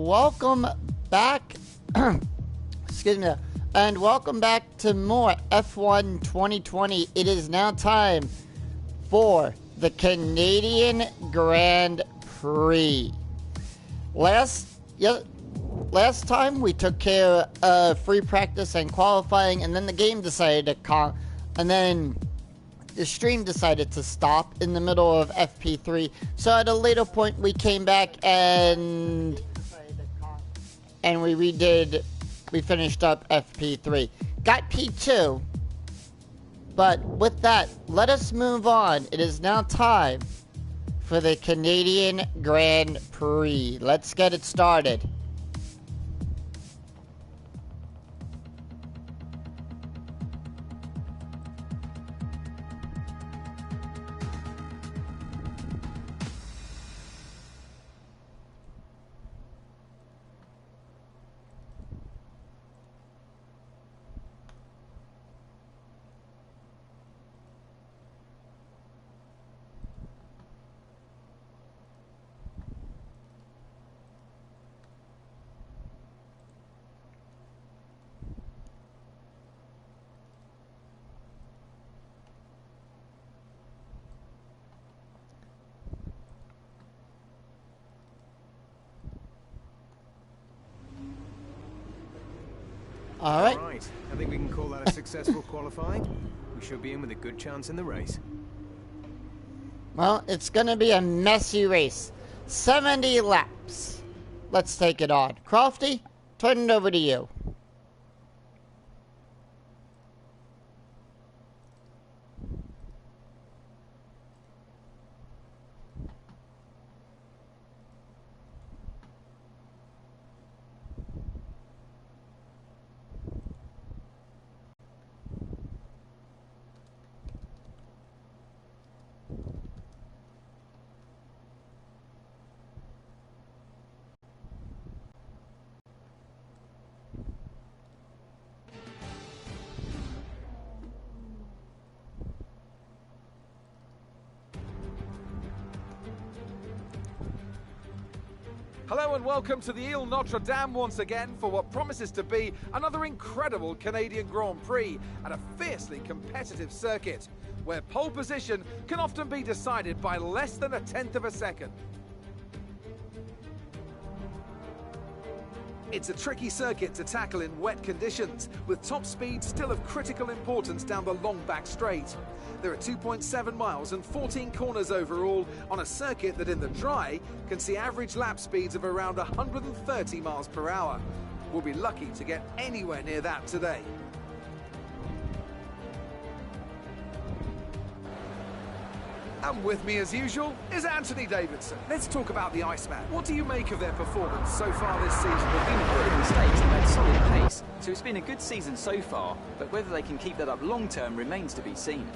welcome back. Excuse me. And welcome back to more F1 2020. It is now time for the Canadian Grand Prix. Last time we took care of free practice and qualifying, and then the game decided to and then the stream decided to stop in the middle of FP3. So at a later point we came back and we finished up FP3. Got P2. But with that, let us move on. It is now time for the Canadian Grand Prix. Let's get it started. All right. I think we can call that a successful qualifying. We should be in with a good chance in the race. Well, it's going to be a messy race. 70 laps. Let's take it on. Crofty, turn it over to you. Hello and welcome to the Ile Notre Dame once again for what promises to be another incredible Canadian Grand Prix at a fiercely competitive circuit, where pole position can often be decided by less than a tenth of a second. It's a tricky circuit to tackle in wet conditions, with top speed still of critical importance down the long back straight. There are 2.7 miles and 14 corners overall on a circuit that in the dry can see average lap speeds of around 130 miles per hour. We'll be lucky to get anywhere near that today. And with me as usual is Anthony Davidson. Let's talk about the Iceman. What do you make of their performance so far this season? They've been good in the States and made solid pace, so it's been a good season so far, but whether they can keep that up long term remains to be seen.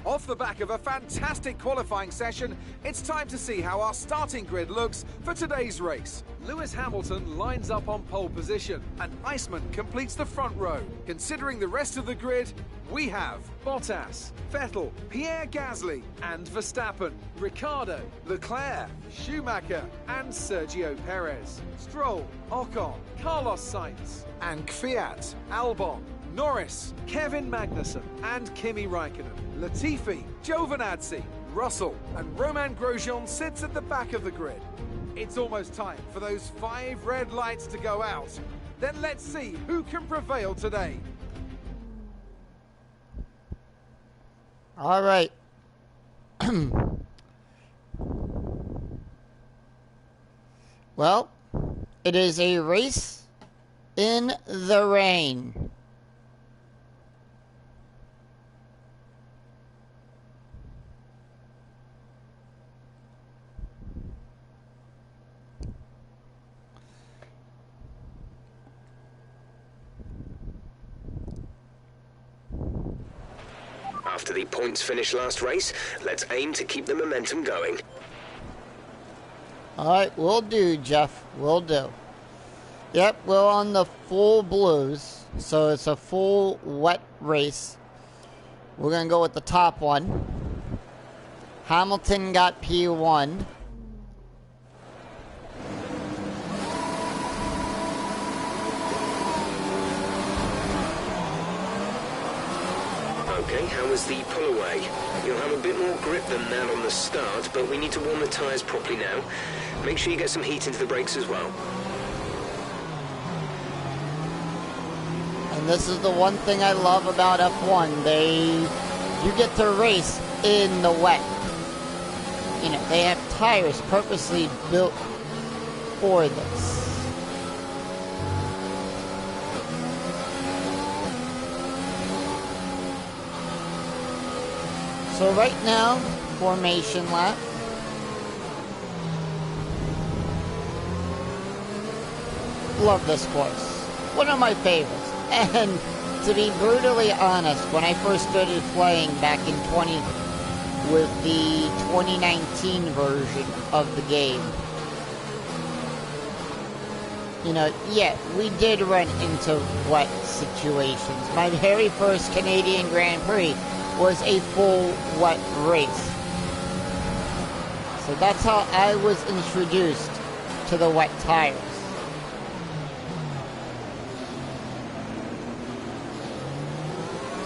Off the back of a fantastic qualifying session, it's time to see how our starting grid looks for today's race. Lewis Hamilton lines up on pole position, and Iceman completes the front row. Considering the rest of the grid, we have Bottas, Vettel, Pierre Gasly, and Verstappen, Ricciardo, Leclerc, Schumacher, and Sergio Perez, Stroll, Ocon, Carlos Sainz, and Kvyat, Albon, Norris, Kevin Magnussen, and Kimi Raikkonen. Latifi, Giovinazzi, Russell, and Romain Grosjean sits at the back of the grid. It's almost time for those 5 red lights to go out. Then let's see who can prevail today. All right. Well, it is a race in the rain. After the points finish last race, let's aim to keep the momentum going. Alright, will do, Jeff. Will do. Yep, we're on the full blues, so it's a full wet race. We're going to go with the top one. Hamilton got P1. Okay, how was the pull away? You'll have a bit more grip than that on the start, but we need to warm the tyres properly now. Make sure you get some heat into the brakes as well. And this is the one thing I love about F1. You get to race in the wet. You know, they have tires purposely built for this. So right now, formation lap. Love this course. One of my favorites. And to be brutally honest, when I first started playing back in with the 2019 version of the game, you know, yeah, we did run into wet situations. My very first Canadian Grand Prix was a full wet race. So that's how I was introduced to the wet tires.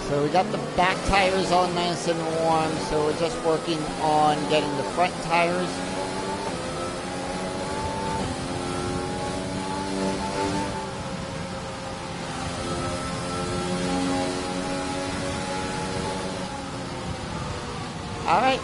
So we got the back tires all nice and warm, so we're just working on getting the front tires. All right.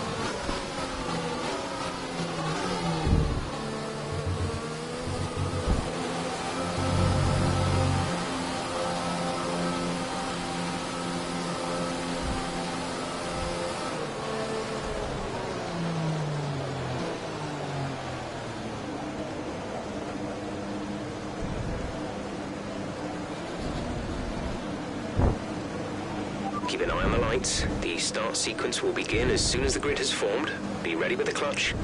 Keep an eye on the lights. The start sequence will begin as soon as the grid has formed. Be ready with the clutch.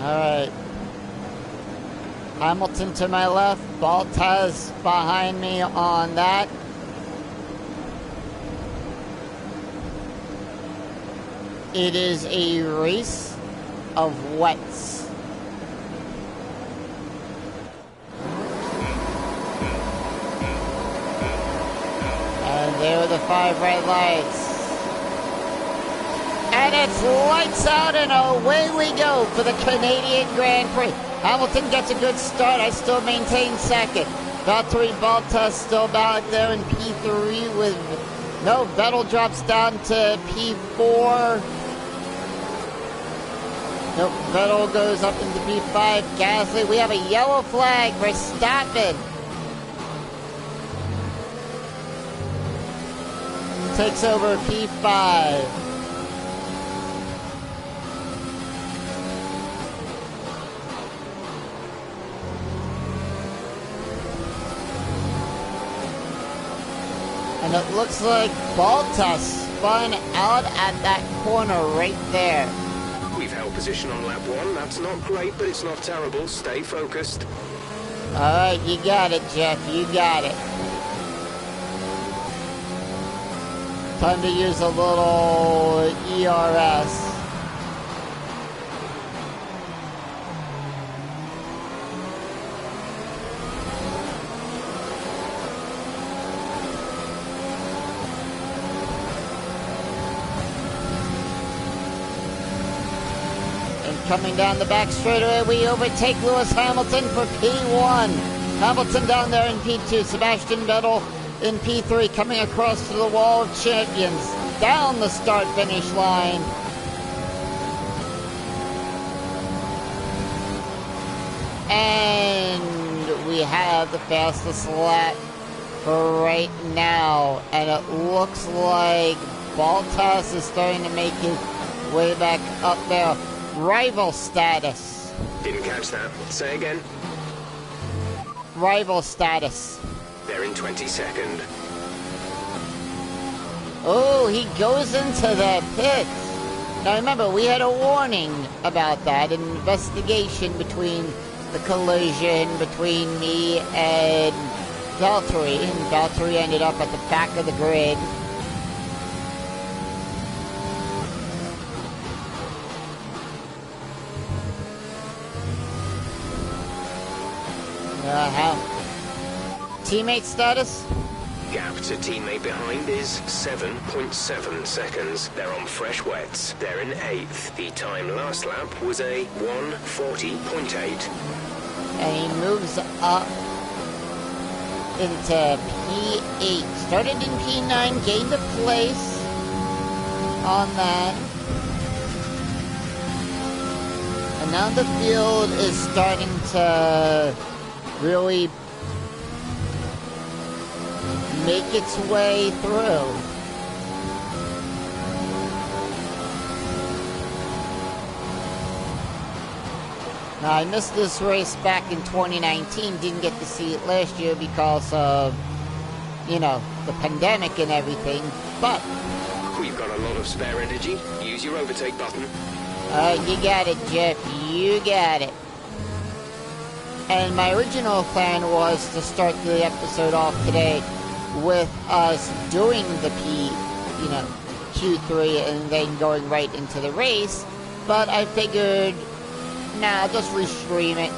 Alright. Hamilton to my left, Bottas behind me on that. It is a race of wets. And there are the 5 red lights. And it's lights out and away we go for the Canadian Grand Prix. Hamilton gets a good start. I still maintain second. Valtteri Bottas still back there in P3 with... No, Vettel drops down to P4. Nope, Vettel goes up into P5. Gasly, we have a yellow flag for Verstappen. Takes over P5. And it looks like Bottas spun out at that corner right there. We've held position on lap 1. That's not great, but it's not terrible. Stay focused. Alright, you got it, Jeff. You got it. Time to use a little ERS. Coming down the back straightaway, we overtake Lewis Hamilton for P1. Hamilton down there in P2. Sebastian Vettel in P3, coming across to the wall of champions. Down the start-finish line. And we have the fastest lap for right now. And it looks like Bottas is starting to make his way back up there. Rival status. Didn't catch that. Say again. Rival status. They're in 22nd. Oh, he goes into the pits. Now remember, we had a warning about that, an investigation between the collision between me and Valtteri, and Valtteri ended up at the back of the grid. Teammate status? Gap to teammate behind is 7.7 seconds. They're on fresh wets. They're in 8th. The time last lap was a 1:40.8. And he moves up into P8. Started in P9, gained a place on that. And now the field is starting to really make its way through. Now, I missed this race back in 2019, didn't get to see it last year because of, you know, the pandemic and everything, but... We've got a lot of spare energy. Use your overtake button. You got it, Jeff, you got it. And my original plan was to start the episode off today with us doing the Q3 and then going right into the race, but I figured, nah, I'll just restream it.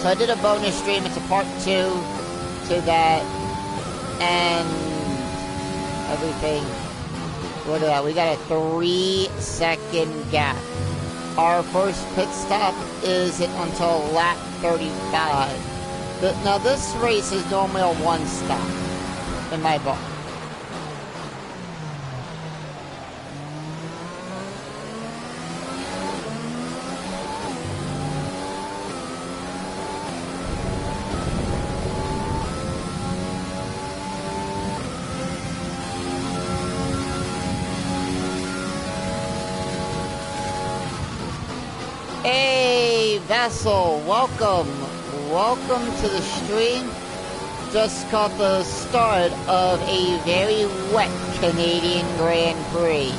So I did a bonus stream. It's a part 2 to that and everything. Look at that. We got a 3-second gap. Our first pit stop isn't until lap 35. Now this race is normally a 1 stop in my book. Hey, Vassal, welcome. Welcome to the stream. Just caught the start of a very wet Canadian Grand Prix.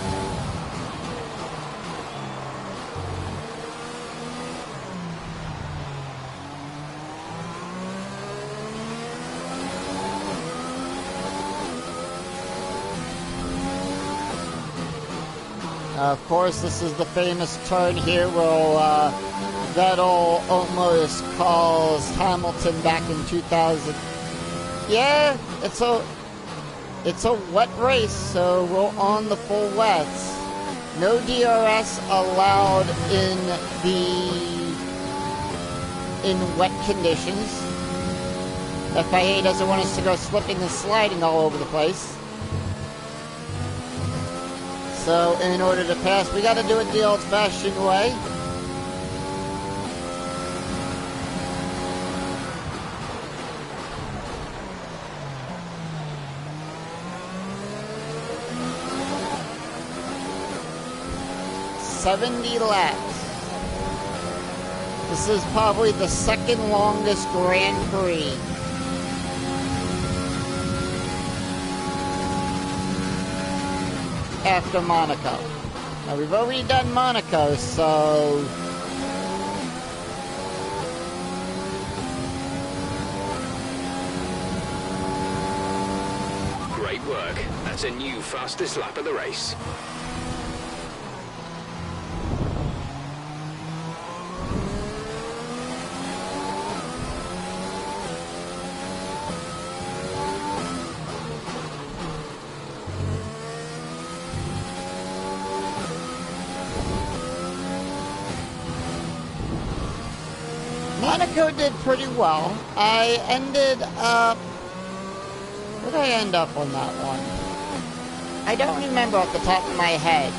Of course, this is the famous turn here where Vettel almost calls Hamilton back in 2000. Yeah, it's a wet race, so we're on the full wets. No DRS allowed in wet conditions. FIA doesn't want us to go slipping and sliding all over the place. So, in order to pass, we got to do it the old-fashioned way. $70 laps. This is probably the second longest Grand Prix. After Monaco. Now we've already done Monaco, so Great work. That's a new fastest lap of the race. Monaco did pretty well. I ended up... Where did I end up on that one? I don't remember off the top of my head.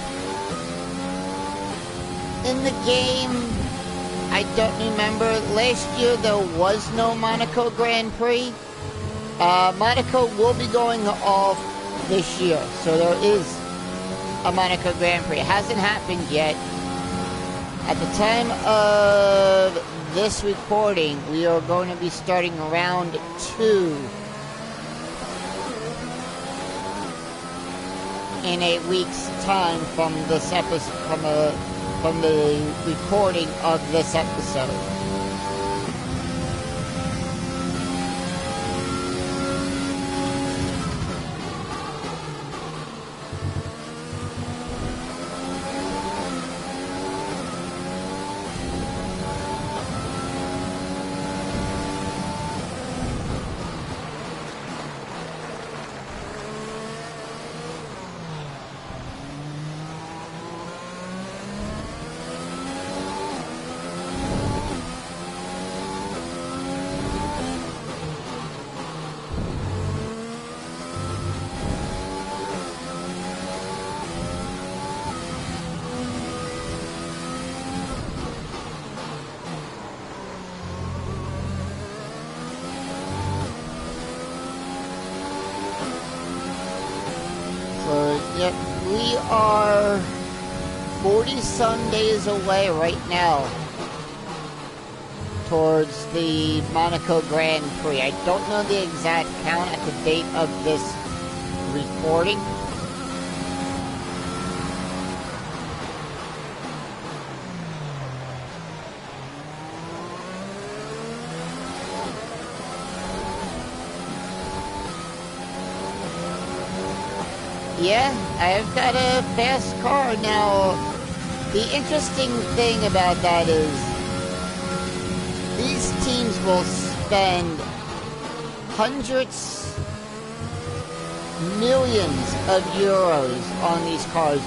In the game, I don't remember. Last year there was no Monaco Grand Prix. Monaco will be going off this year, so there is a Monaco Grand Prix. It hasn't happened yet. At the time of this recording, we are going to be starting round 2 in 8 weeks' time from this episode, from the recording of this episode. we are 40-some days away right now towards the Monaco Grand Prix. I don't know the exact count at the date of this recording. Yeah, I've got a fast car now. The interesting thing about that is these teams will spend hundreds, millions of euros on these cars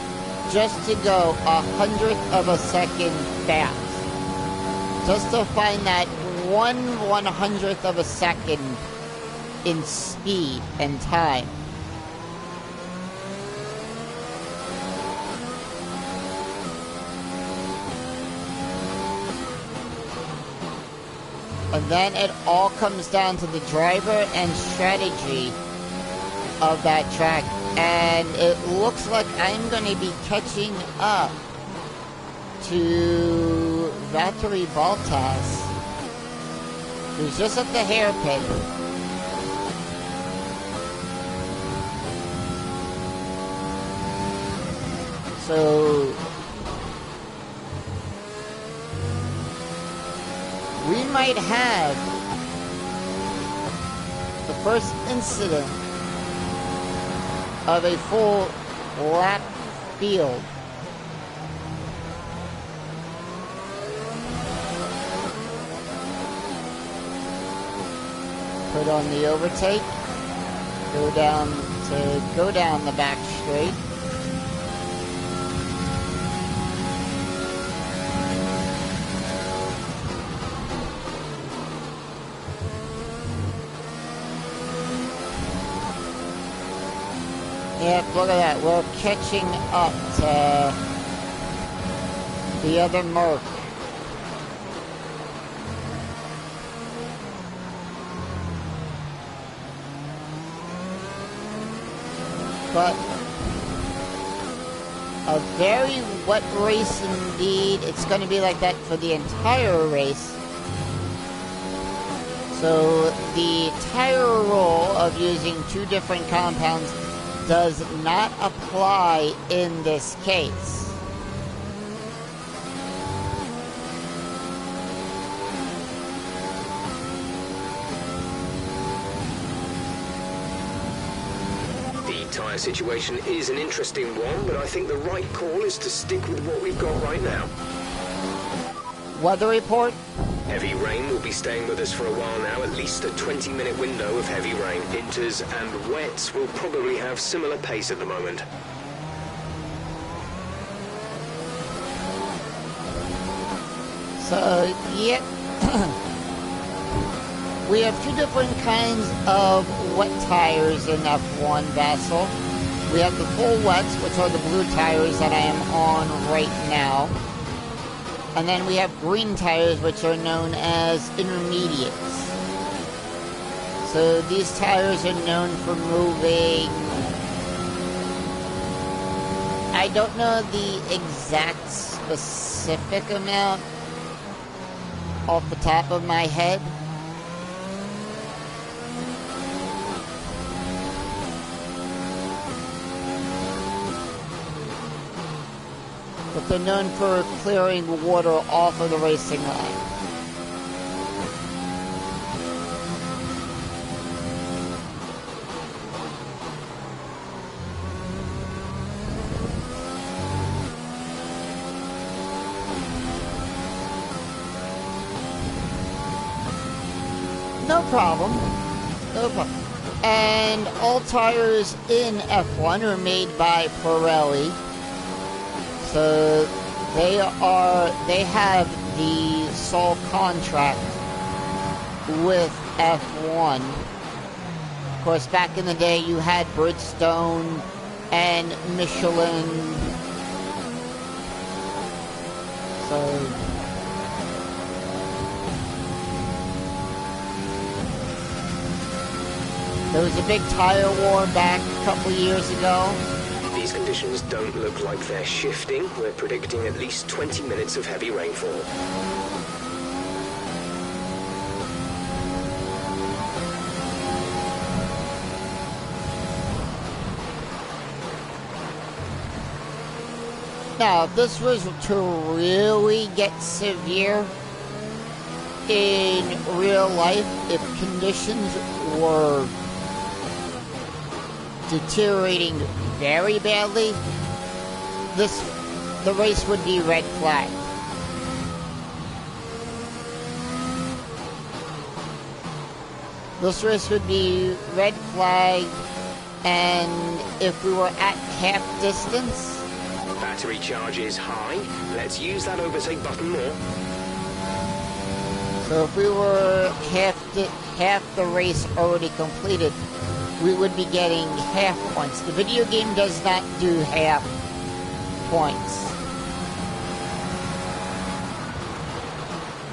just to go 100th of a second fast. Just to find that 1/100th of a second in speed and time. And then it all comes down to the driver and strategy of that track. And it looks like I'm going to be catching up to Valtteri Bottas, who's just at the hairpin. So we might have the first incident of a full lap field. Put on the overtake, go down the back straight. Yep, look at that. We're catching up to the other Merc. But a very wet race indeed. It's going to be like that for the entire race. So the tire rule of using two different compounds does not apply in this case. The tyre situation is an interesting one, but I think the right call is to stick with what we've got right now. Weather report? Heavy rain will be staying with us for a while now, at least a 20-minute window of heavy rain. Inters and wets will probably have similar pace at the moment. So, yep. We have two different kinds of wet tires in F1 Vassal. We have the full wets, which are the blue tires that I am on right now. And then we have green tires, which are known as intermediates. So these tires are known for moving... I don't know the exact specific amount off the top of my head. But they're known for clearing water off of the racing line. No problem. No problem. And all tires in F1 are made by Pirelli. So they have the sole contract with F1. Of course, back in the day, you had Bridgestone and Michelin. So there was a big tire war back a couple years ago. The these conditions don't look like they're shifting. We're predicting at least 20 minutes of heavy rainfall. Now, if this was to really get severe in real life, if conditions were deteriorating very badly, the race would be red flag. This race would be red flag, and if we were at half distance. Battery charge is high. Let's use that overtake button more. So if we were half the race already completed, we would be getting half points. The video game does not do half points.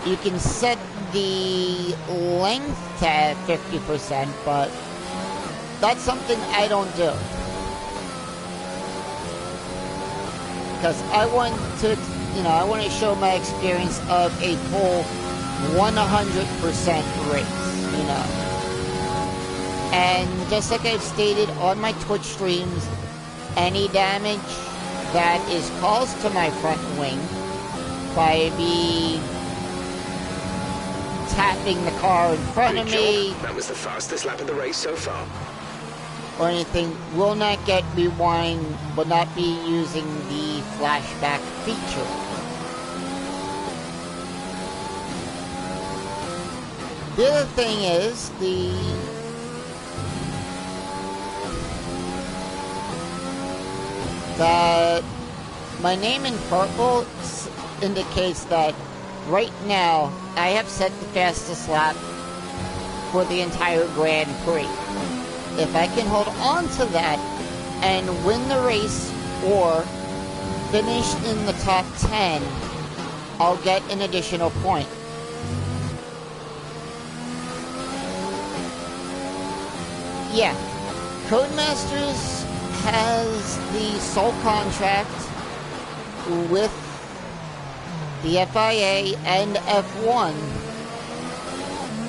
You can set the length to 50%, but that's something I don't do. Because I want to, I want to show my experience of a full 100% race, And just like I've stated on my Twitch streams, any damage that is caused to my front wing by me tapping the car in front of me, that was the fastest lap of the race so far, or anything, will not get rewind, will not be using the flashback feature. The other thing is that my name in purple indicates that right now I have set the fastest lap for the entire Grand Prix. If I can hold on to that and win the race or finish in the top 10, I'll get an additional point. Yeah, Codemasters has the sole contract with the FIA and F1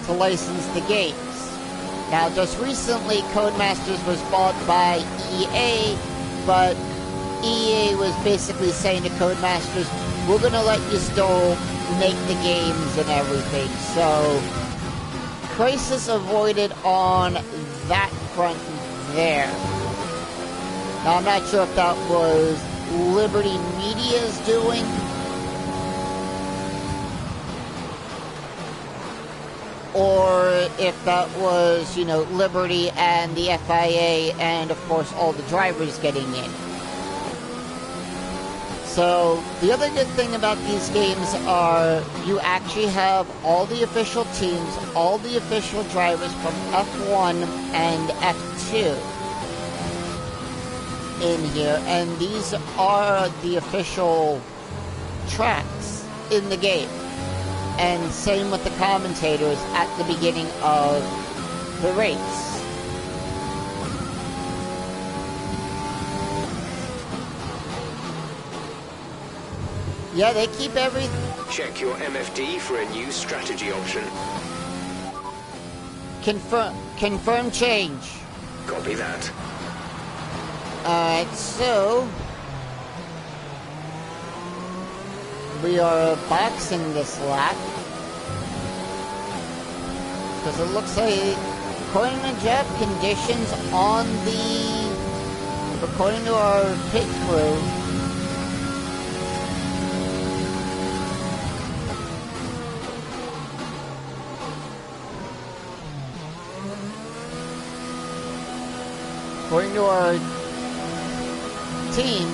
to license the games. Now, just recently, Codemasters was bought by EA, but EA was basically saying to Codemasters, we're going to let you still make the games and everything. So, crisis avoided on that front there. Now, I'm not sure if that was Liberty Media's doing, or if that was, Liberty and the FIA and, of course, all the drivers getting in. So, the other good thing about these games are you actually have all the official teams, all the official drivers from F1 and F2 in here, and these are the official tracks in the game. And same with the commentators at the beginning of the race. Yeah, they keep everything. Check your MFD for a new strategy option. Confirm change. Copy that. Alright, so we are boxing this lap. Because it looks like, according to Jeff, conditions on according to our pit crew, according to our team,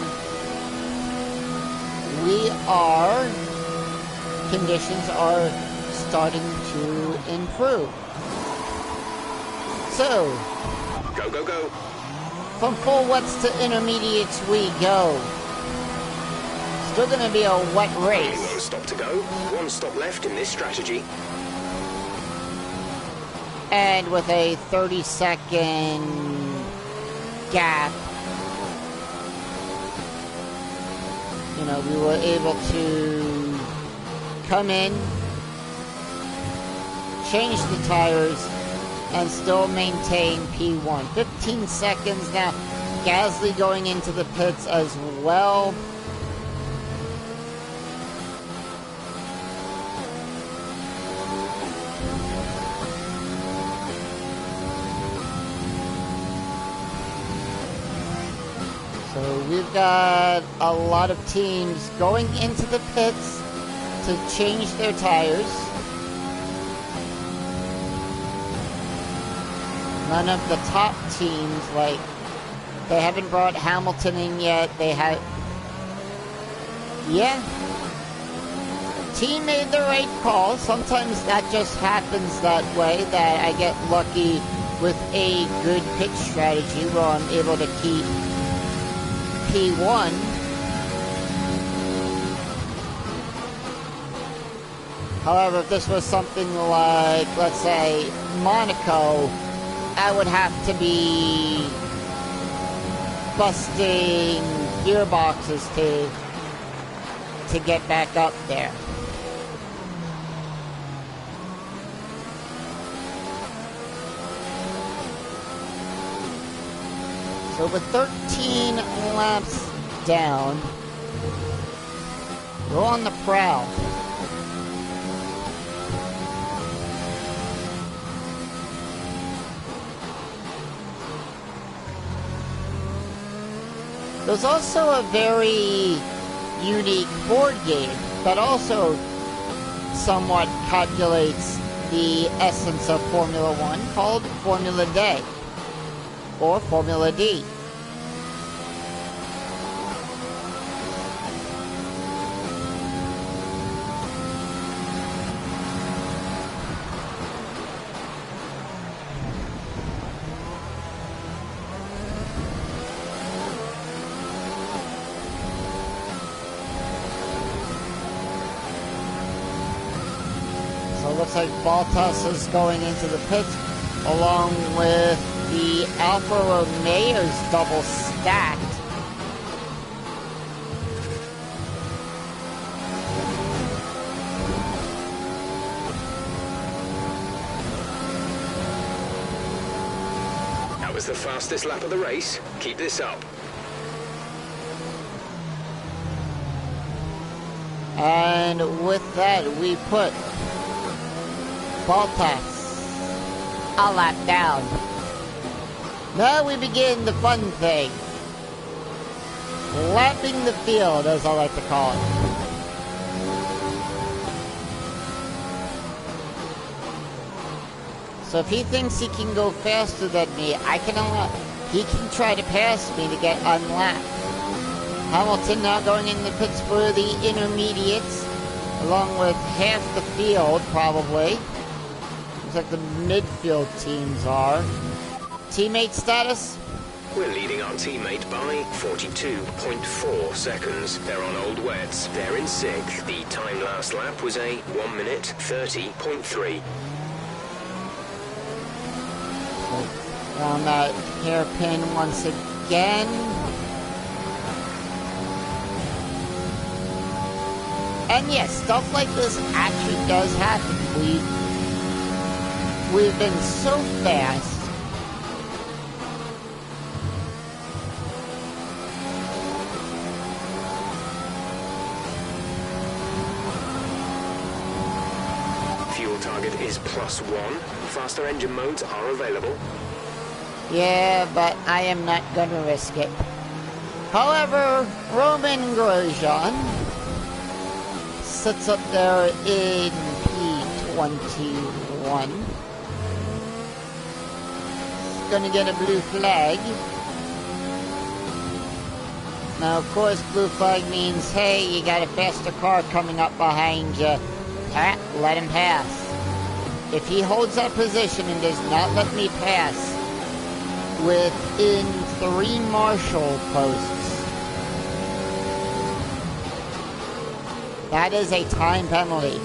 conditions are starting to improve. So, go, go, go. From full wets to intermediates we go. Still gonna be a wet race. Only one stop to go. One stop left in this strategy. And with a 30-second gap you know, we were able to come in, change the tires, and still maintain P1. 15 seconds now. Gasly going into the pits as well. So we've got a lot of teams going into the pits to change their tires. None of the top teams, like, they haven't brought Hamilton in yet. They have... Yeah. Team made the right call. Sometimes that just happens that way, that I get lucky with a good pitch strategy where I'm able to keep P1. However, if this was something like, let's say, Monaco, I would have to be busting gearboxes to get back up there. So with 13 laps down, we're on the prowl. There's also a very unique board game that also somewhat calculates the essence of Formula One called Formula Day, or Formula D. Looks like Bottas is going into the pits along with the Alfa Romeo's double stacked. That was the fastest lap of the race. Keep this up. And with that, we put Bottas a lap down. Now we begin the fun thing. Lapping the field, as I like to call it. So if he thinks he can go faster than me, he can try to pass me to get unlapped. Hamilton now going in the pits for the intermediates, along with half the field, probably. Looks like the midfield teams are. Teammate status? We're leading our teammate by 42.4 seconds. They're on old wets. They're in 6th. The time last lap was a 1 minute 30.3. Around that hairpin once again. And yes, stuff like this actually does happen. We've been so fast. Fuel target is +1. Faster engine modes are available. Yeah, but I am not gonna risk it. However, Roman Grosjean sits up there in P21. He's gonna get a blue flag. Now, of course, blue flag means, hey, you got a faster car coming up behind you. Let him pass. If he holds that position and does not let me pass within 3 marshal posts, that is a time penalty.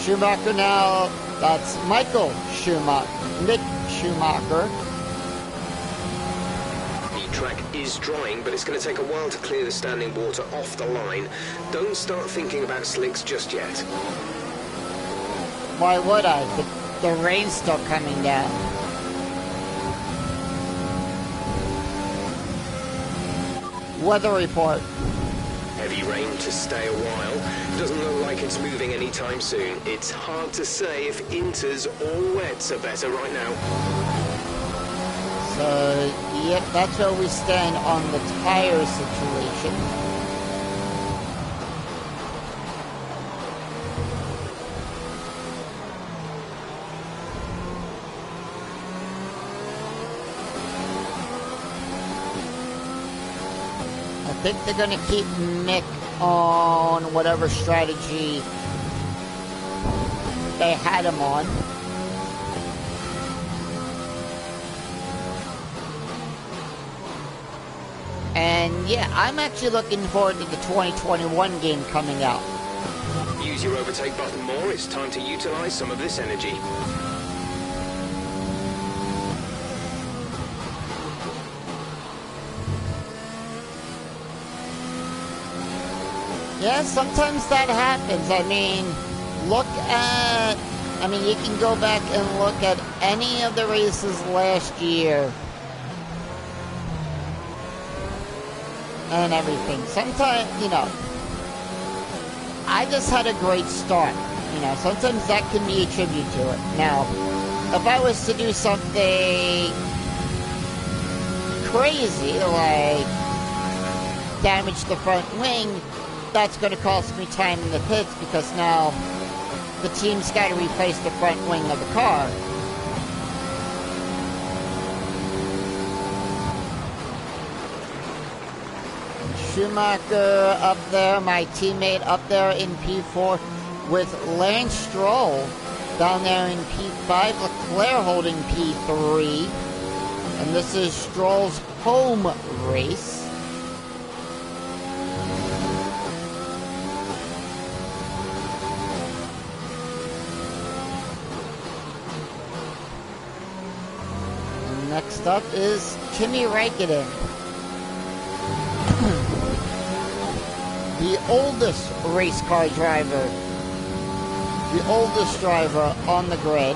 Schumacher now, that's Michael Schumacher, Mick Schumacher. The track is drying, but it's going to take a while to clear the standing water off the line. Don't start thinking about slicks just yet. Why would I? The rain's still coming down. Weather report. Heavy rain to stay a while. Doesn't look like it's moving anytime soon. It's hard to say if inters or wets are better right now. So, yep, that's where we stand on the tire situation. I think they're going to keep Mick on whatever strategy they had him on. And yeah, I'm actually looking forward to the 2021 game coming out. Use your overtake button more. It's time to utilize some of this energy. Yeah, sometimes that happens. I mean, you can go back and look at any of the races last year and everything. Sometimes, I just had a great start. Sometimes that can be attributed to it. Now, if I was to do something crazy, like damage the front wing, that's going to cost me time in the pits because now the team's got to replace the front wing of the car. Schumacher up there, my teammate up there in P4 with Lance Stroll down there in P5, Leclerc holding P3, and this is Stroll's home race. Next up is Kimi Räikkönen, the oldest race car driver, the oldest driver on the grid.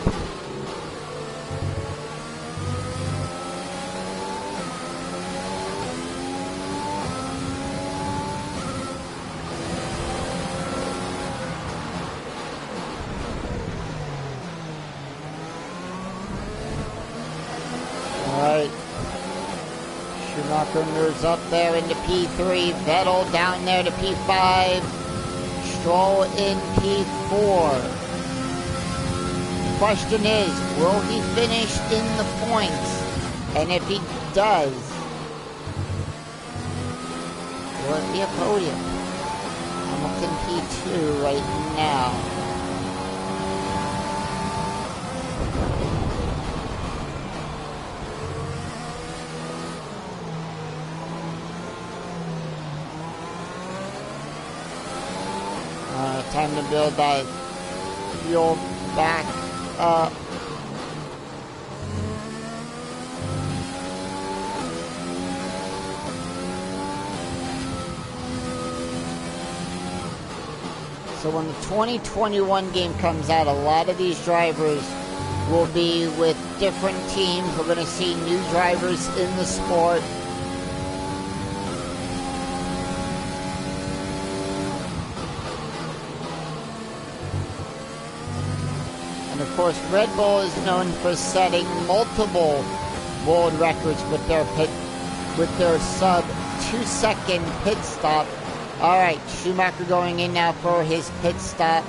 Schumacher moves up there into P3, Vettel down there to P5, Stroll in P4. Question is, will he finish in the points? And if he does, will it be a podium? Hamilton P2 right now. Time to build that fuel back up. So when the 2021 game comes out, a lot of these drivers will be with different teams. We're going to see new drivers in the sport. Of course, Red Bull is known for setting multiple world records with their sub 2-second pit stop. All right, Schumacher going in now for his pit stop.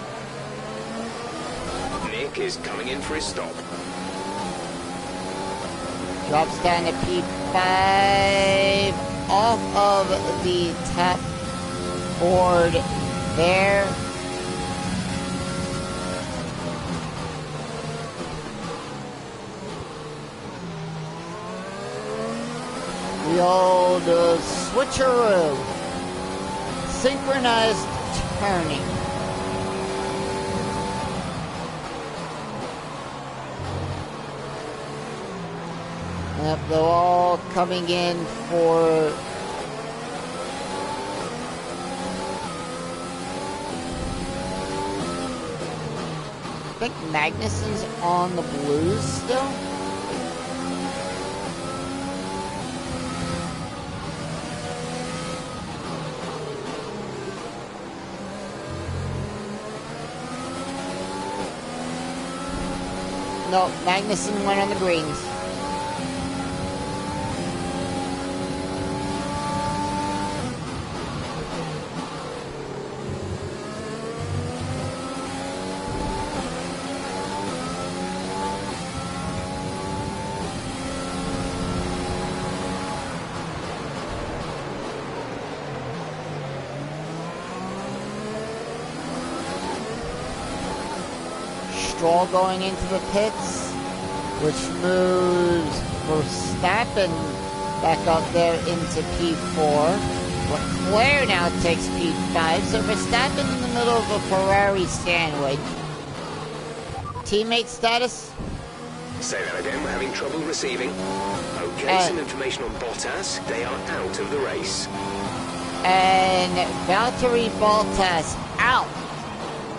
Nick is coming in for his stop. Drops down to P5, off of the top board there. The old switcheroo, synchronized turning. Yep, they're all coming in for... I think Magnuson's on the blues still? No, Magnuson went on the greens. Stroll going into the pits, which moves Verstappen back up there into P4. Leclerc now takes P5, so Verstappen in the middle of a Ferrari sandwich. Teammate status? Say that again, we're having trouble receiving. Okay, some information on Bottas. They are out of the race. And Valtteri Bottas out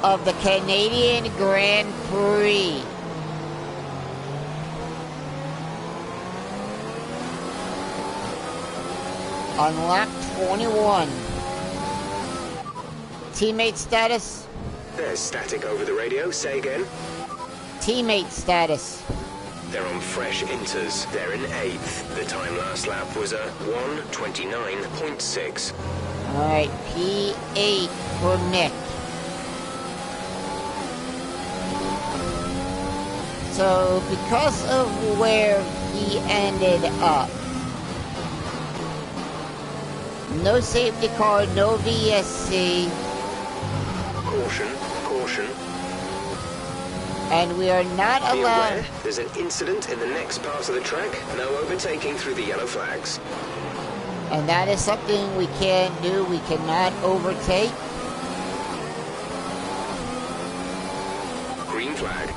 of the Canadian Grand Prix. On lap 21. Teammate status? There's static over the radio. Say again. Teammate status. They're on fresh inters. They're in 8th. The time last lap was a 1:29.6. Alright, P8 for Mick. So, because of where he ended up, no safety car, no VSC. Caution, caution. And we are not Be allowed... aware, there's an incident in the next part of the track. No overtaking through the yellow flags. And that is something we can't do. We cannot overtake. Green flag.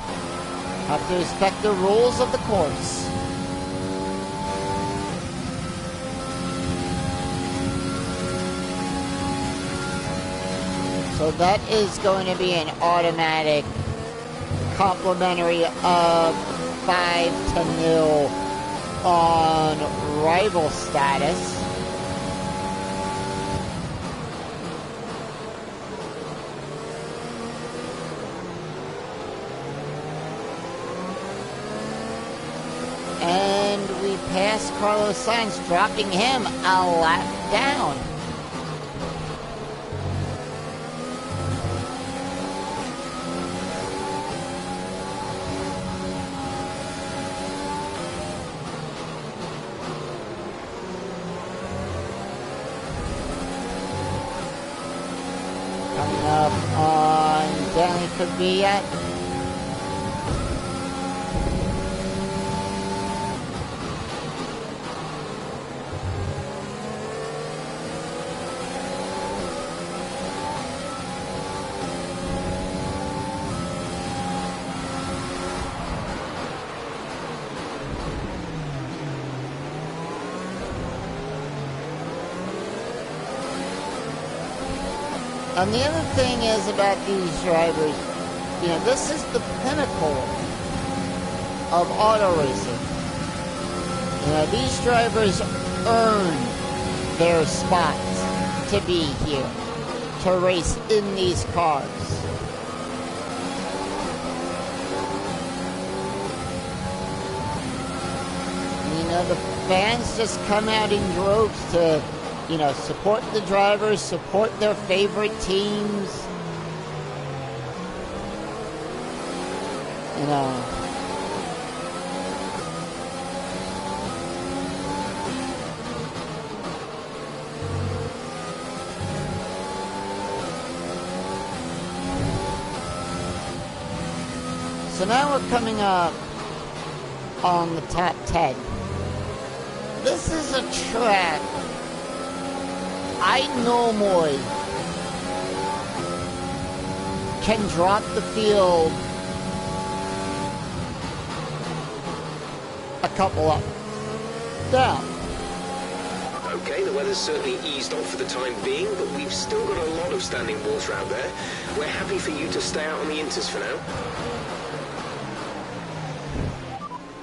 Have to respect the rules of the course. So that is going to be an automatic complimentary of 5-0 on rival status. And we pass Carlos Sainz, dropping him a lap down. Coming up on Danny Kvyat. And the other thing is about these drivers, you know, this is the pinnacle of auto racing. You know, these drivers earn their spots to be here, to race in these cars. You know, the fans just come out in droves to, you know, support the drivers, support their favorite teams. You know. So now we're coming up on the top 10. This is a track I normally can drop the field a couple up. down. Okay, the weather's certainly eased off for the time being, but we've still got a lot of standing water out there. We're happy for you to stay out on the inters for now.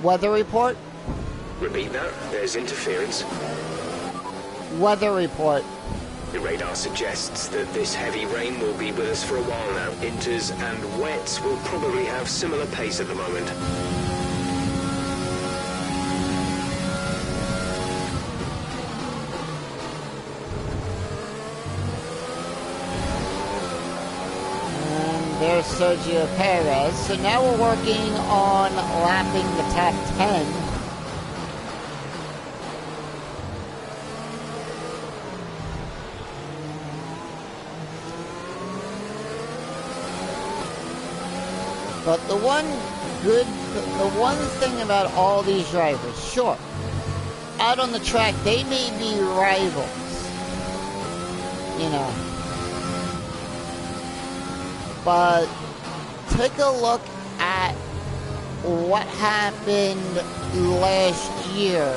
Weather report? Repeat that. There's interference. Weather report. The radar suggests that this heavy rain will be with us for a while now. Inters and wets will probably have similar pace at the moment. And there's Sergio Perez. So now we're working on lapping the top 10. But the one thing about all these drivers, sure, out on the track, they may be rivals, you know. But take a look at what happened last year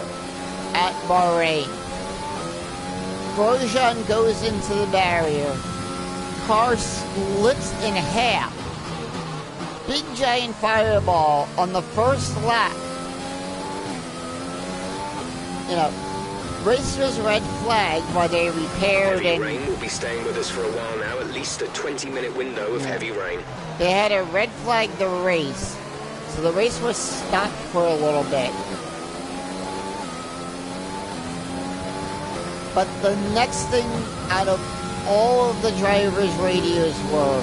at Bahrain. Grosjean goes into the barrier, car splits in half. Big giant fireball on the first lap. You know, racers red flagged while they repaired Heavy and rain will be staying with us for a while now, at least a 20-minute window of heavy rain. they had to red flag the race. So the race was stopped for a little bit. But the next thing out of all of the drivers' radios were,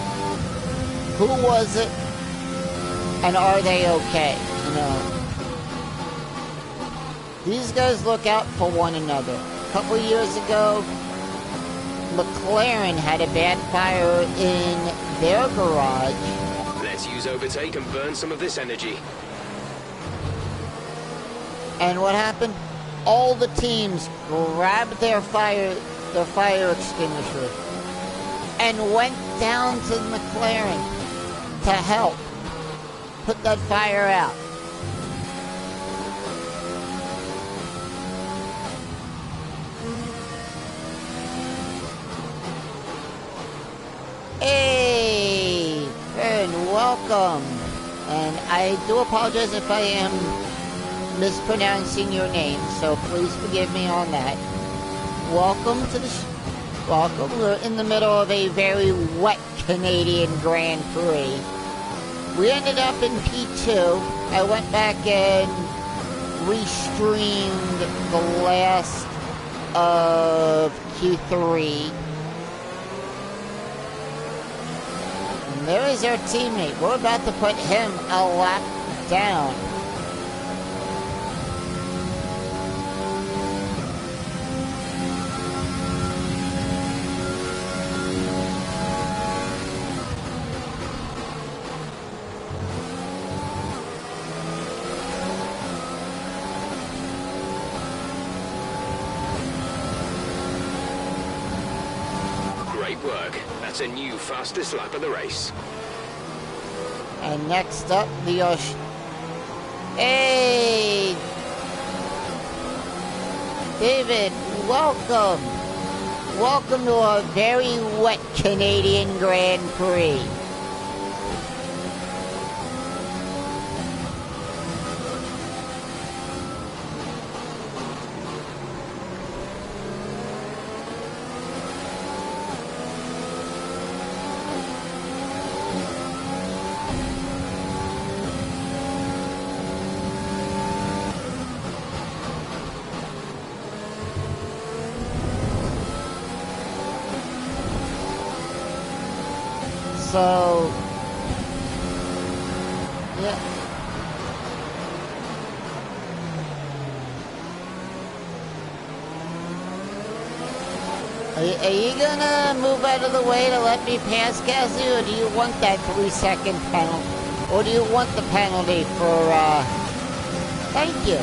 who was it? And are they okay? You know, these guys look out for one another. A couple years ago, McLaren had a bad fire in their garage. Let's use overtake and burn some of this energy. And what happened? All the teams grabbed their fire extinguisher and went down to McLaren to help put that fire out. Hey, friend, welcome. And I do apologize if I am mispronouncing your name, so please forgive me on that. Welcome to the welcome. We're in the middle of a very wet Canadian Grand Prix. We ended up in P2. I went back and restreamed the last of Q3. And there is our teammate. We're about to put him a lap down. Great work. That's a new fastest lap of the race. And next up, the Hey! David, welcome! Welcome to a very wet Canadian Grand Prix. So, yeah. Are you gonna move out of the way to let me pass, Cassie, or do you want that 3-second penalty? Or do you want the penalty for, thank you.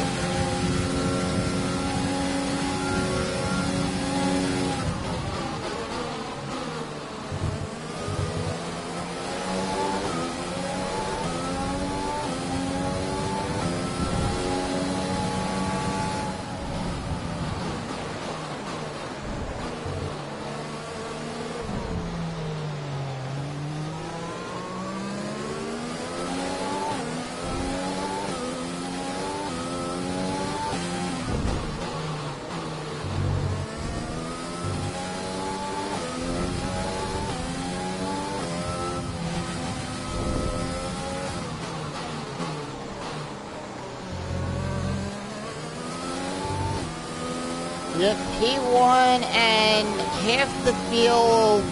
Yep, P1 and half the field,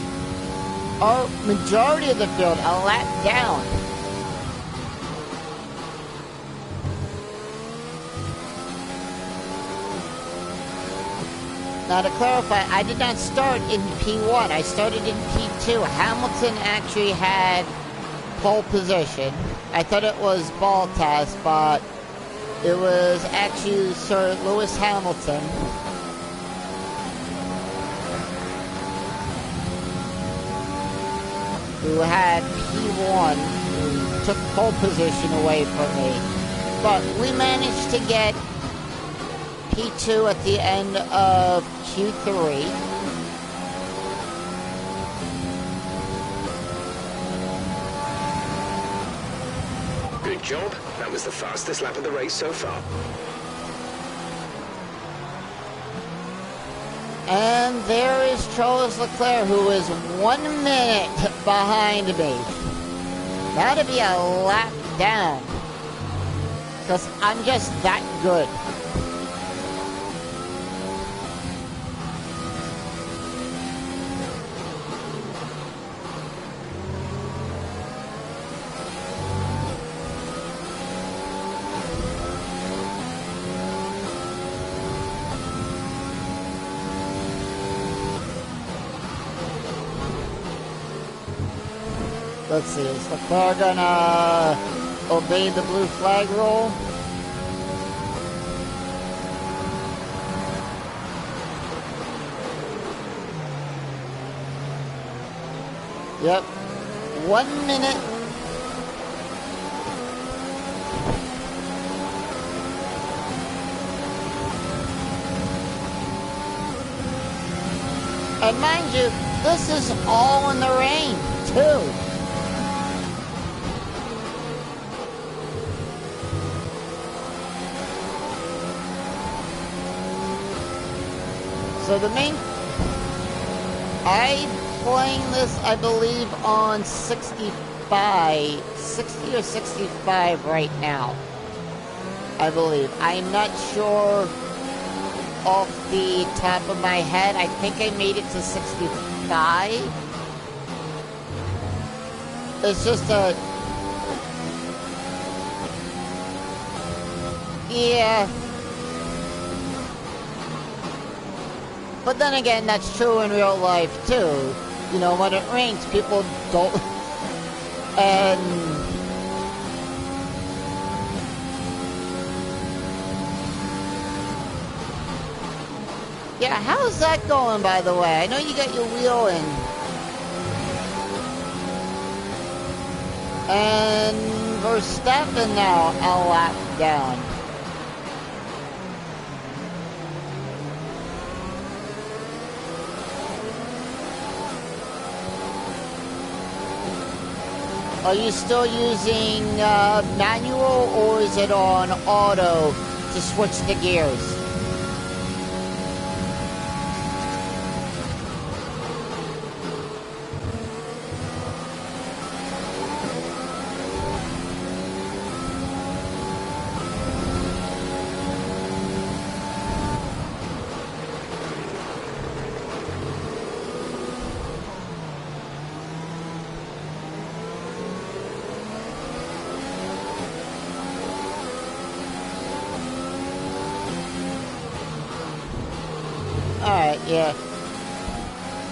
or majority of the field, a lap down. Now to clarify, I did not start in P1, I started in P2. Hamilton actually had pole position. I thought it was Bottas, but it was actually Sir Lewis Hamilton. Who had P1, who took pole position away from me. But we managed to get P2 at the end of Q3. Good job. That was the fastest lap of the race so far. And there is Charles Leclerc, who is 1 minute behind me. That'll be a lap down. Because I'm just that good. Let's see, is Leclerc gonna obey the blue flag rule? Yep. 1 minute. And mind you, this is all in the rain, too. So the main, I'm playing this, I believe, on 60 or 65 right now, I believe. I'm not sure off the top of my head. I think I made it to 65. It's just a, yeah. But then again, that's true in real life, too. You know, when it rains, people don't... And... Yeah, how's that going, by the way? I know you got your wheel in. And Verstappen now a lap down. Are you still using manual, or is it on auto to switch the gears? Alright, yeah.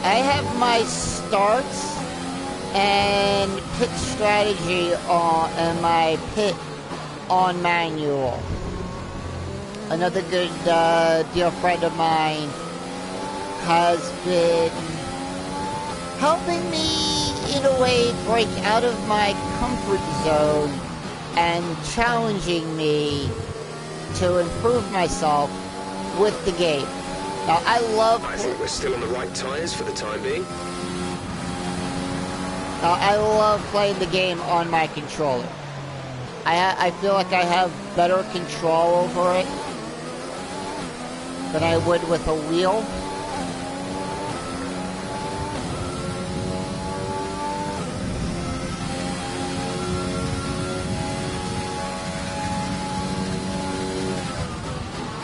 I have my starts and pit strategy on, and my pit on manual. Another good dear friend of mine has been helping me, in a way, break out of my comfort zone and challenging me to improve myself with the game. Now, I think we're still on the right tires for the time being. Now, I love playing the game on my controller. I feel like I have better control over it than I would with a wheel.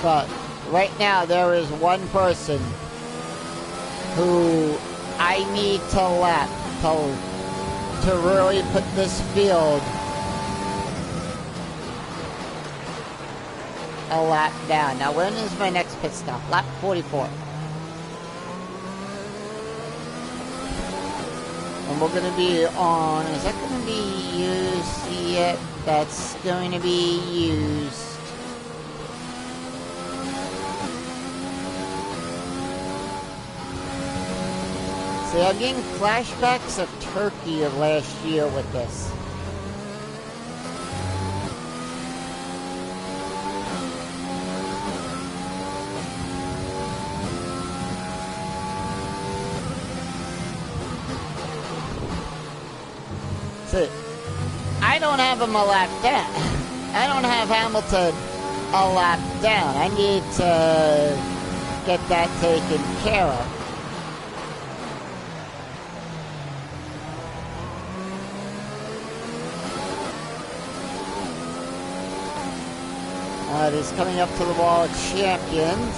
But right now there is one person who I need to lap to really put this field a lap down. Now, when is my next pit stop? Lap 44. And we're going to be on... Is that going to be used yet? That's going to be used. See, I'm getting flashbacks of Turkey of last year with this. See, I don't have him a lap down. I don't have Hamilton a lap down. I need to get that taken care of. He's coming up to the wall of champions.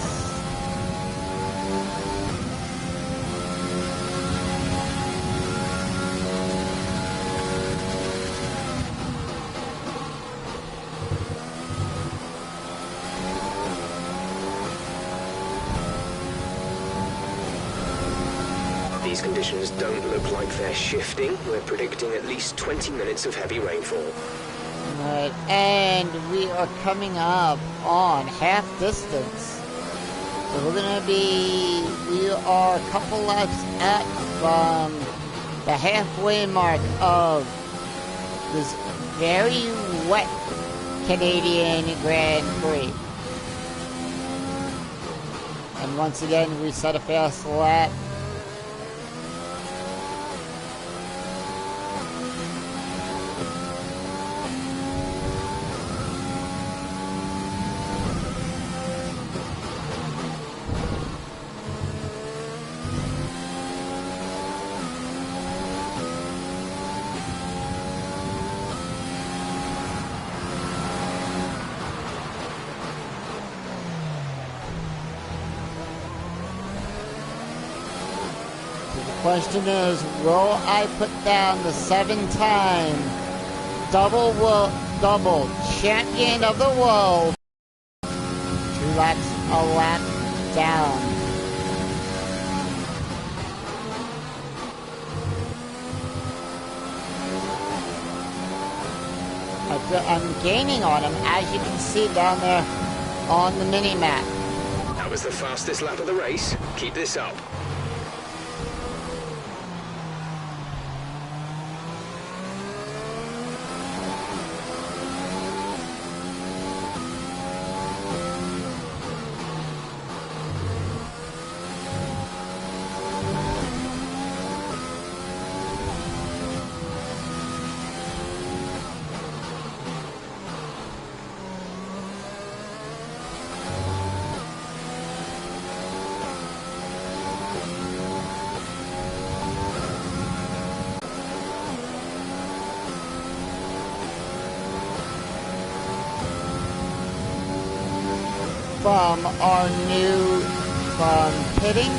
These conditions don't look like they're shifting. We're predicting at least 20 minutes of heavy rainfall. Right, and we are coming up on half distance. So we are a couple laps out from the halfway mark of this very wet Canadian Grand Prix. And once again, we set a fast lap. Question is, will I put down the 7-time double champion of the world 2 laps a lap down? I'm gaining on him, as you can see down there on the mini-map. That was the fastest lap of the race. Keep this up. From our new pitting.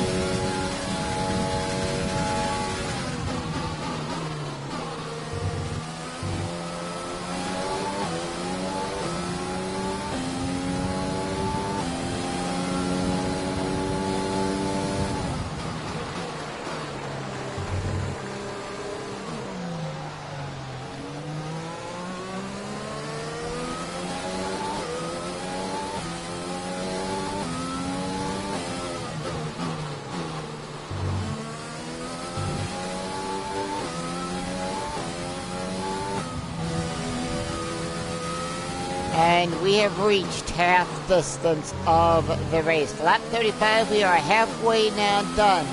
And we have reached half distance of the race. Lap 35, we are halfway now done.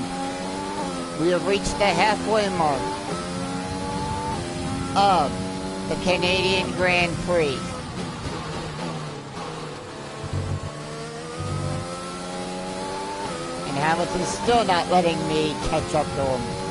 We have reached the halfway mark of the Canadian Grand Prix. And Hamilton's still not letting me catch up to him.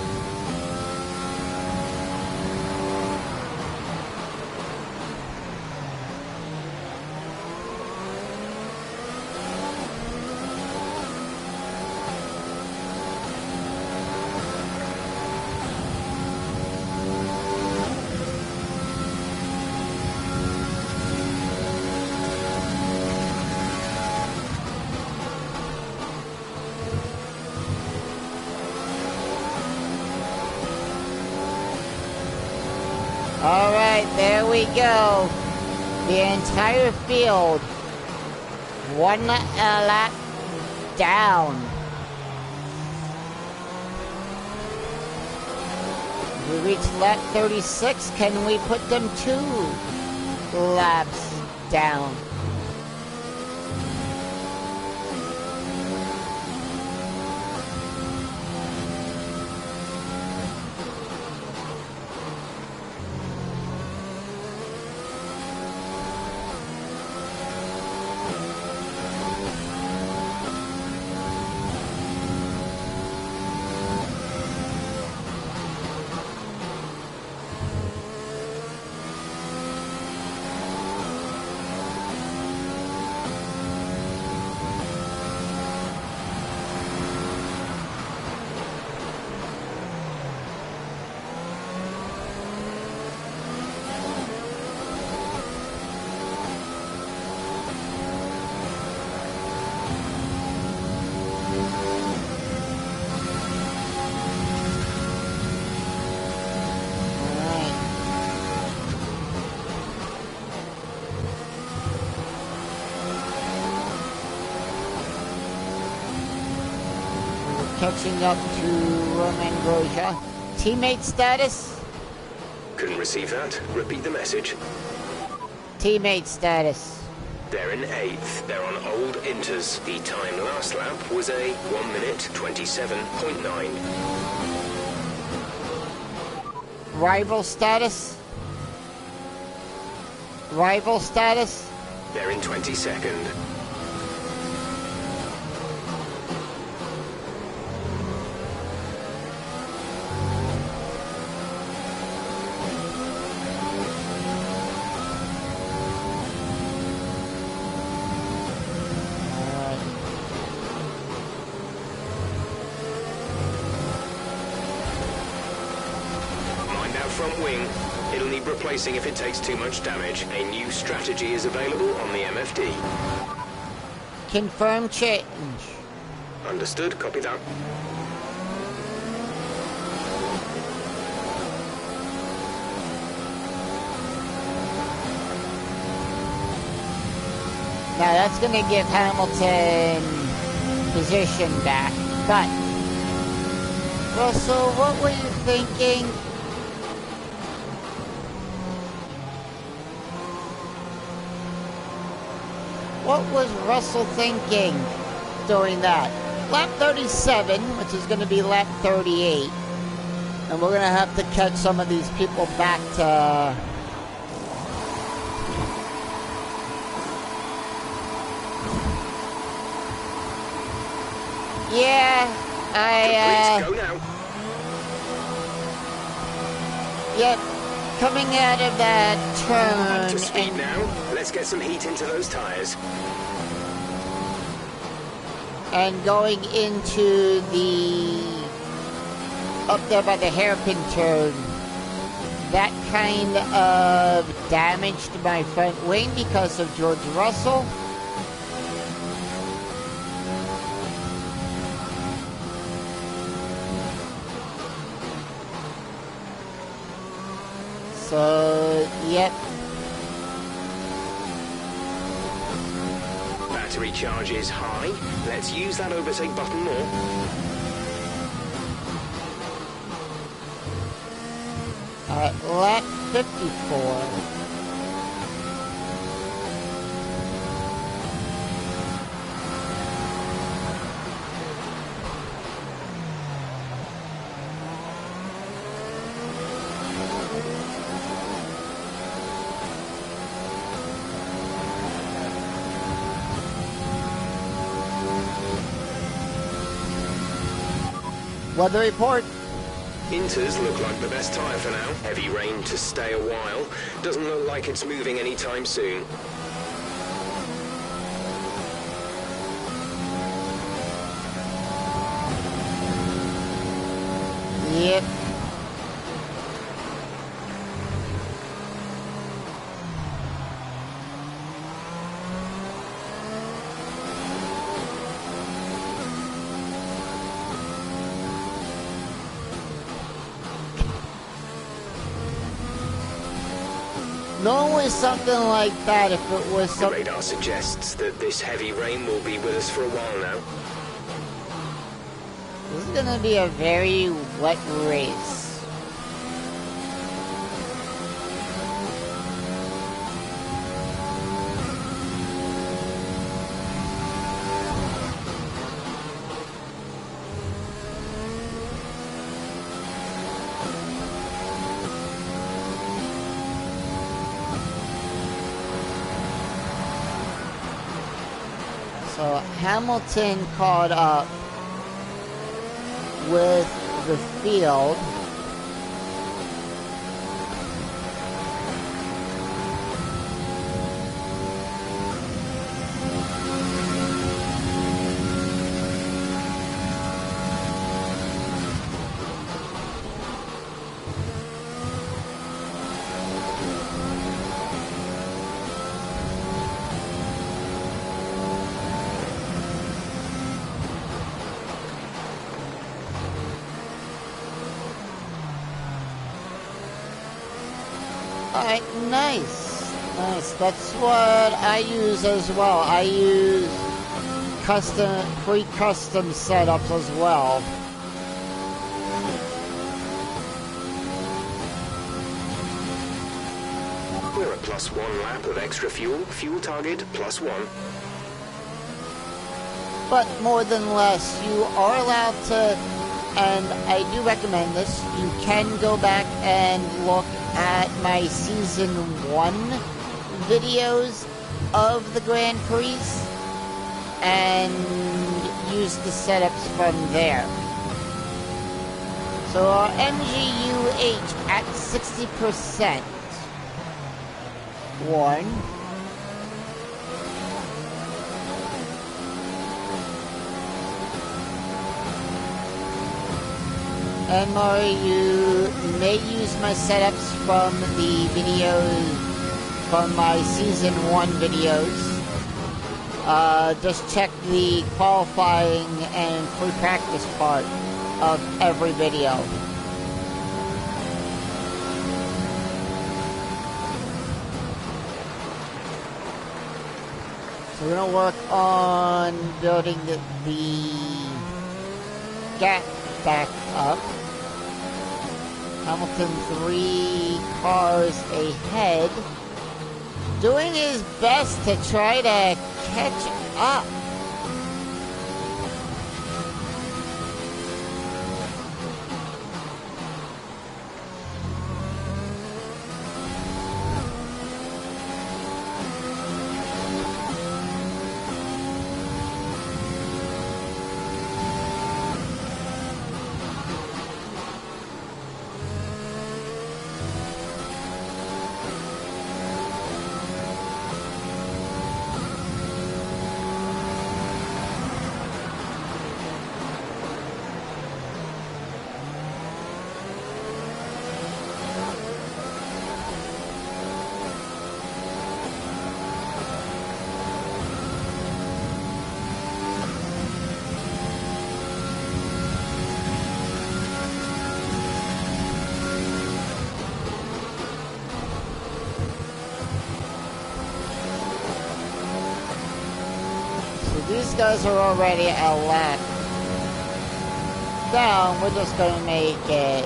Alright, there we go. The entire field. One lap down. We reached lap 36. Can we put them 2 laps down? Catching up to Roman Grosjean. Teammate status? Couldn't receive that. Repeat the message. Teammate status. They're in 8th. They're on old inters. The time last lap was a 1 minute 27.9. Rival status? Rival status? They're in 22nd. Front wing. It'll need replacing if it takes too much damage. A new strategy is available on the MFD. Confirm change. Understood. Copy that. Now that's going to give Hamilton position back. But, Russell, what were you thinking? What was Russell thinking doing that? Lap 37, which is going to be lap 38. And we're going to have to catch some of these people back to... Yeah, Please go now. Yep, coming out of that turn... To speed now. Let's get some heat into those tires. And going into the... up there by the hairpin turn. That kind of damaged my front wing because of George Russell. So, yep. Battery charge is high. Let's use that overtake button more. Lap 54. Weather report. Inters look like the best tyre for now. Heavy rain to stay a while. Doesn't look like it's moving anytime soon. Yep. Normally something like that, if it was The something... radar suggests that this heavy rain will be with us for a while now. This is gonna be a very wet race. So Hamilton caught up with the field. Alright, nice. Nice. That's what I use as well. I use pre-custom setups as well. We're at +1 lap of extra fuel. Fuel target +1. But more than less, you are allowed to, and I do recommend this, you can go back and look at my Season 1 videos of the Grand Prix and use the setups from there. So our MGUH at 60%. 1. You may use my setups from the videos, from my Season 1 videos. Just check the qualifying and free practice part of every video. So we're going to work on building the gap back up. Hamilton 3 cars ahead, doing his best to try to catch up. These guys are already a lap down. We're just gonna make it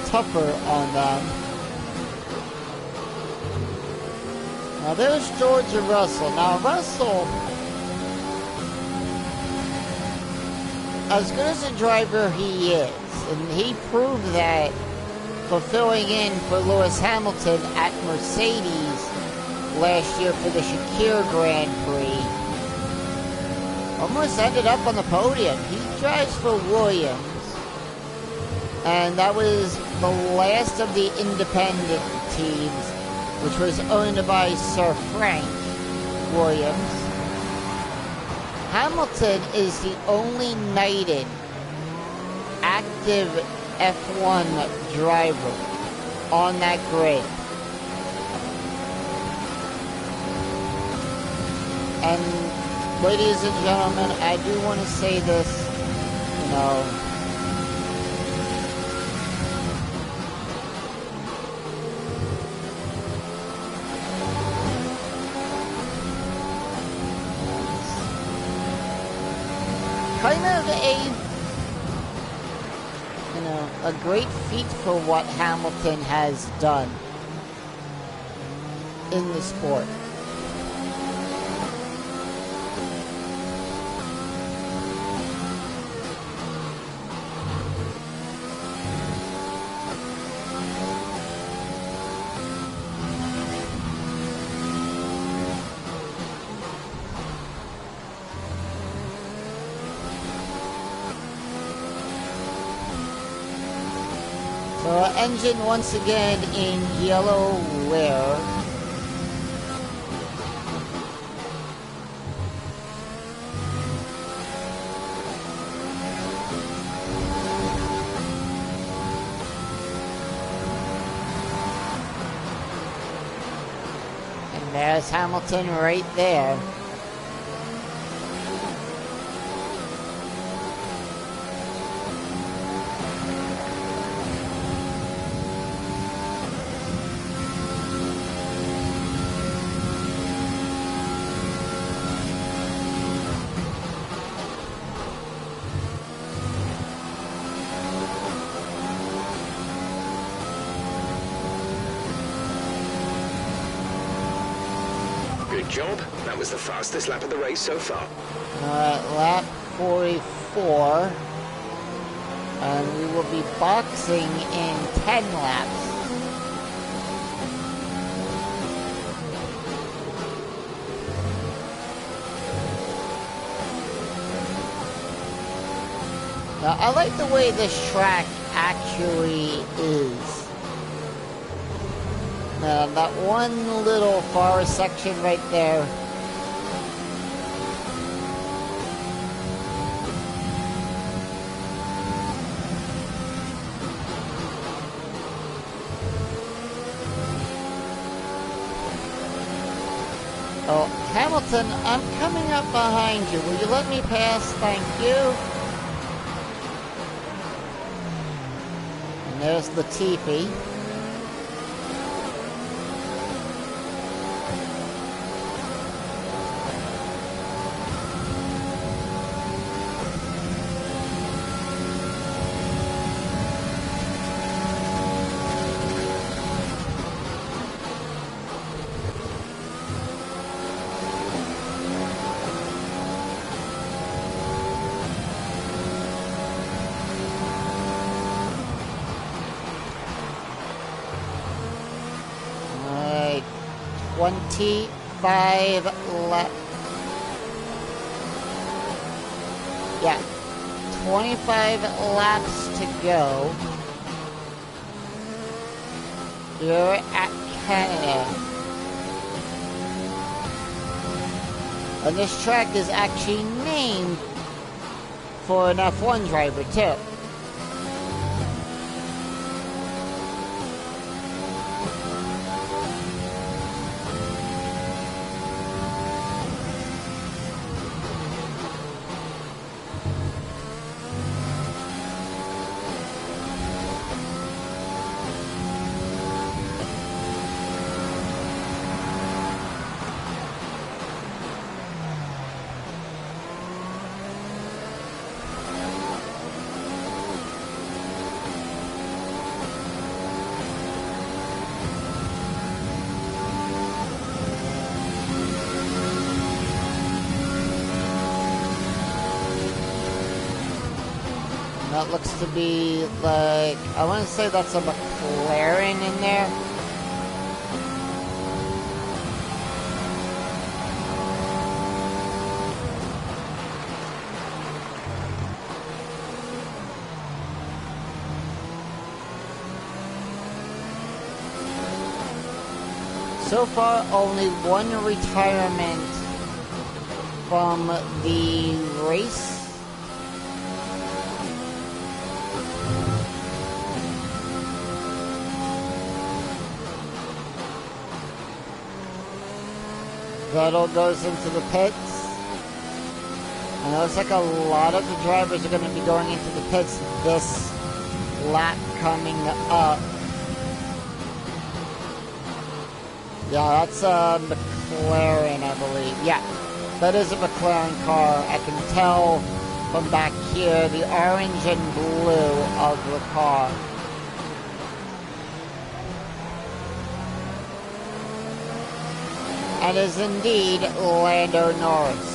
tougher on them. Now there's George Russell. Now Russell, as good as a driver he is, and he proved that fulfilling in for Lewis Hamilton at Mercedes last year for the Shakir Grand Prix. Almost ended up on the podium. He drives for Williams. And that was the last of the independent teams, which was owned by Sir Frank Williams. Hamilton is the only knighted active F1 driver on that grid. And ladies and gentlemen, I do want to say this, you know, kind of a great feat for what Hamilton has done in the sport. So our engine once again in yellow wear. And there's Hamilton right there. Good job. That was the fastest lap of the race so far. Lap 44. And we will be boxing in 10 laps. Now, I like the way this track actually is. That one little forest section right there. Oh, Hamilton, I'm coming up behind you. Will you let me pass? Thank you. And there's Latifi. Alright, 25 left. Yeah, 25 laps to go. Here at Canada. And this track is actually named for an F1 driver too. That looks to be like, I want to say that's a McLaren in there. So far, only one retirement from the race. Vettel goes into the pits. And it looks like a lot of the drivers are going to be going into the pits this lap coming up. Yeah, that's a McLaren, I believe. Yeah, that is a McLaren car. I can tell from back here the orange and blue of the car. And is indeed Lando Norris.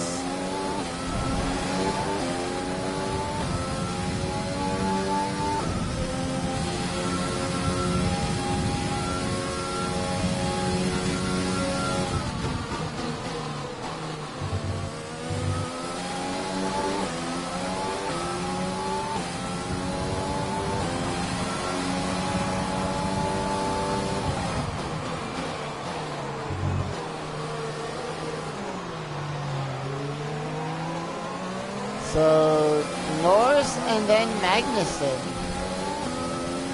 So, Norris and then Magnussen.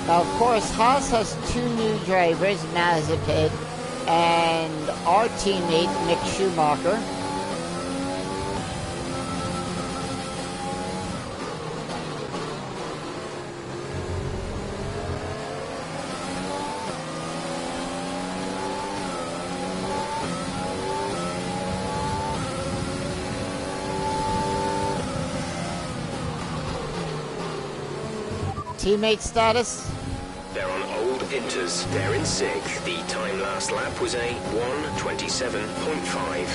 Now, of course, Haas has two new drivers, Mazepin and our teammate, Mick Schumacher. Teammate status? They're on old inters. They're in 6th. The time last lap was a 1:27.5.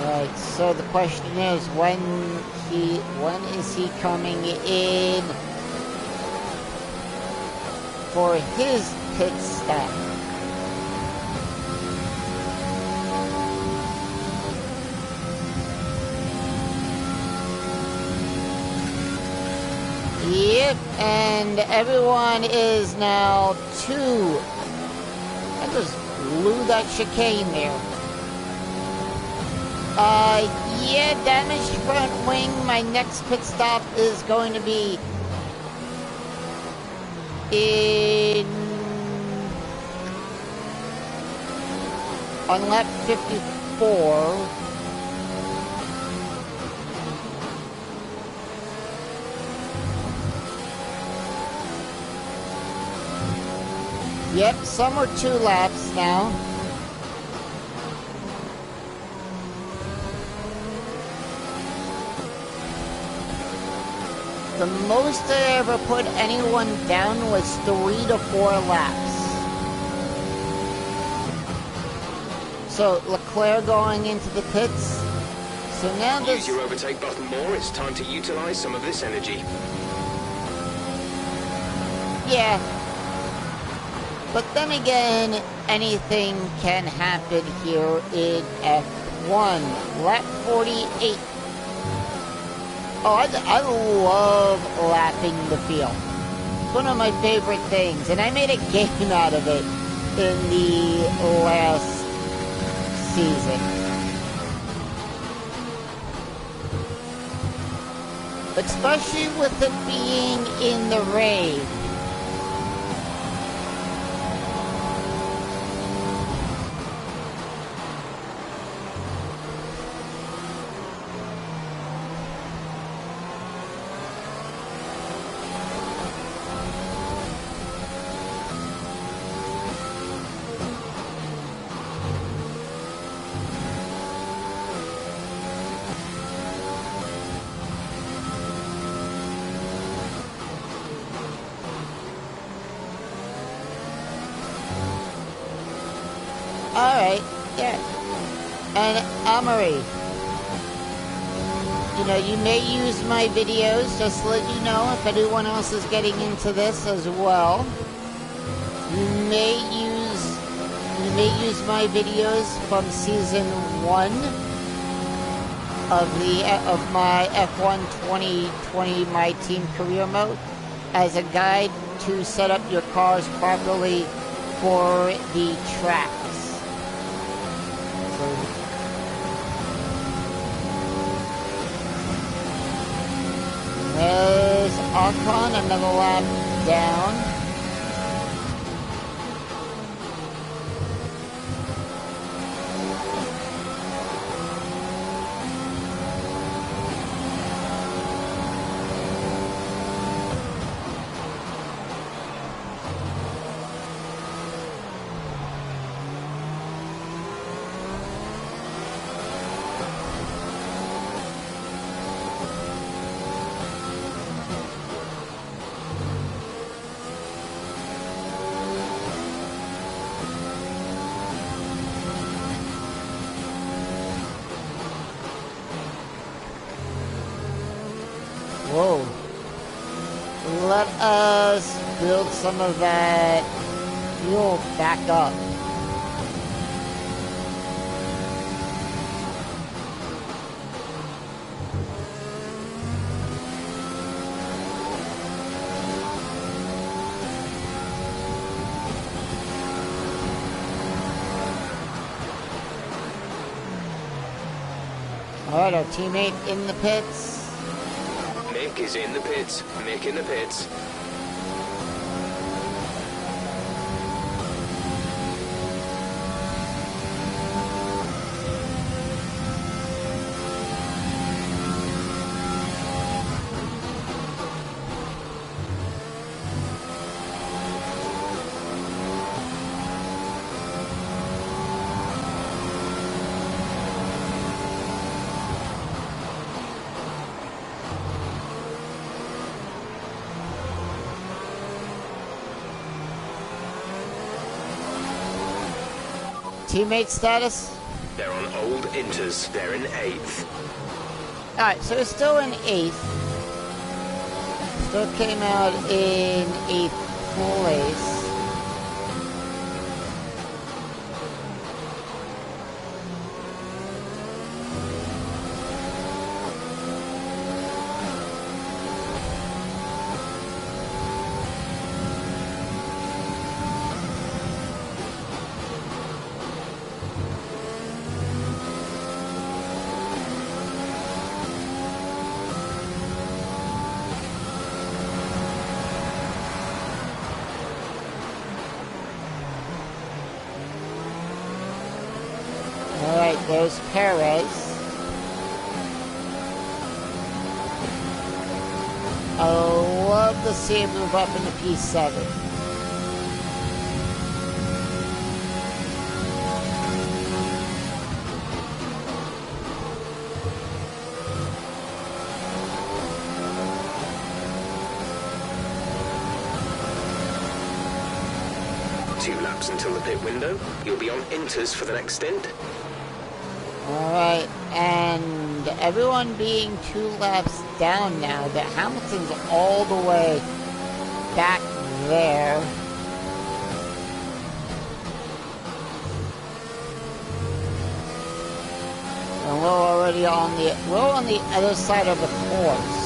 Alright, so the question is, when is he coming in for his pit stop? Yep, and everyone is now 2. I just blew that chicane there. Yeah, damaged front wing. My next pit stop is going to be on lap 54. Yep, some are 2 laps now. The most I ever put anyone down was 3 to 4 laps. So Leclerc going into the pits. So now this... Use your overtake button more. It's time to utilize some of this energy. Yeah. But then again, anything can happen here in F1. Lap 48. Oh, I love lapping the field. It's one of my favorite things. And I made a game out of it in the last season. Especially with it being in the rain. Alright, yeah. And Amory, you know, you may use my videos, just to let you know if anyone else is getting into this as well. You may use my videos from season 1 of my F1 2020 My Team Career Mode as a guide to set up your cars properly for the tracks. There's Ocon, another lap down. Whoa. Let us build some of that fuel back up. Alright, our teammate in the pits. Mick is in the pits. Mick in the pits. Teammate status? They're on old inters. They're in 8th. Alright, so it's still in 8th. Still came out in 8th place. Alright, there's Perez. I love to see him move up into P7. Two laps until the pit window. You'll be on inters for the next stint. Alright, and everyone being 2 laps down now, that Hamilton's all the way back there. And we're already on the other side of the course.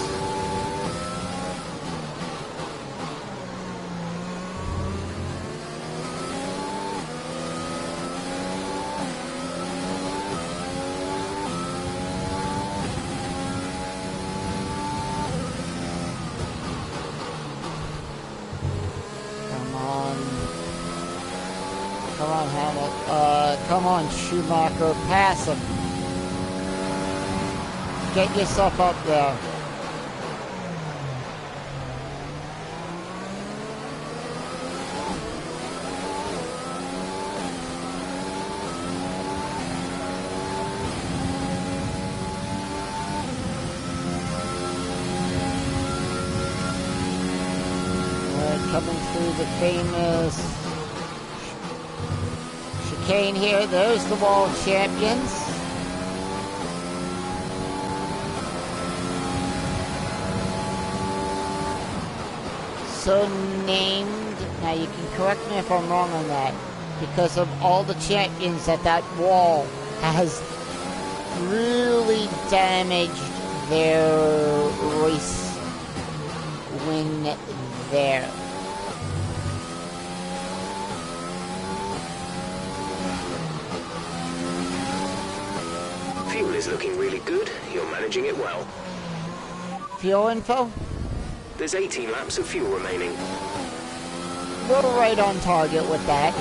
Come on, Schumacher, pass him. Get yourself up there. Coming through the famous chicane here. There's the world champions. So named. Now you can correct me if I'm wrong on that, because of all the champions that wall has really damaged their race win there. Fuel is looking really good. You're managing it well. Fuel info? There's 18 laps of fuel remaining. We're right on target with that.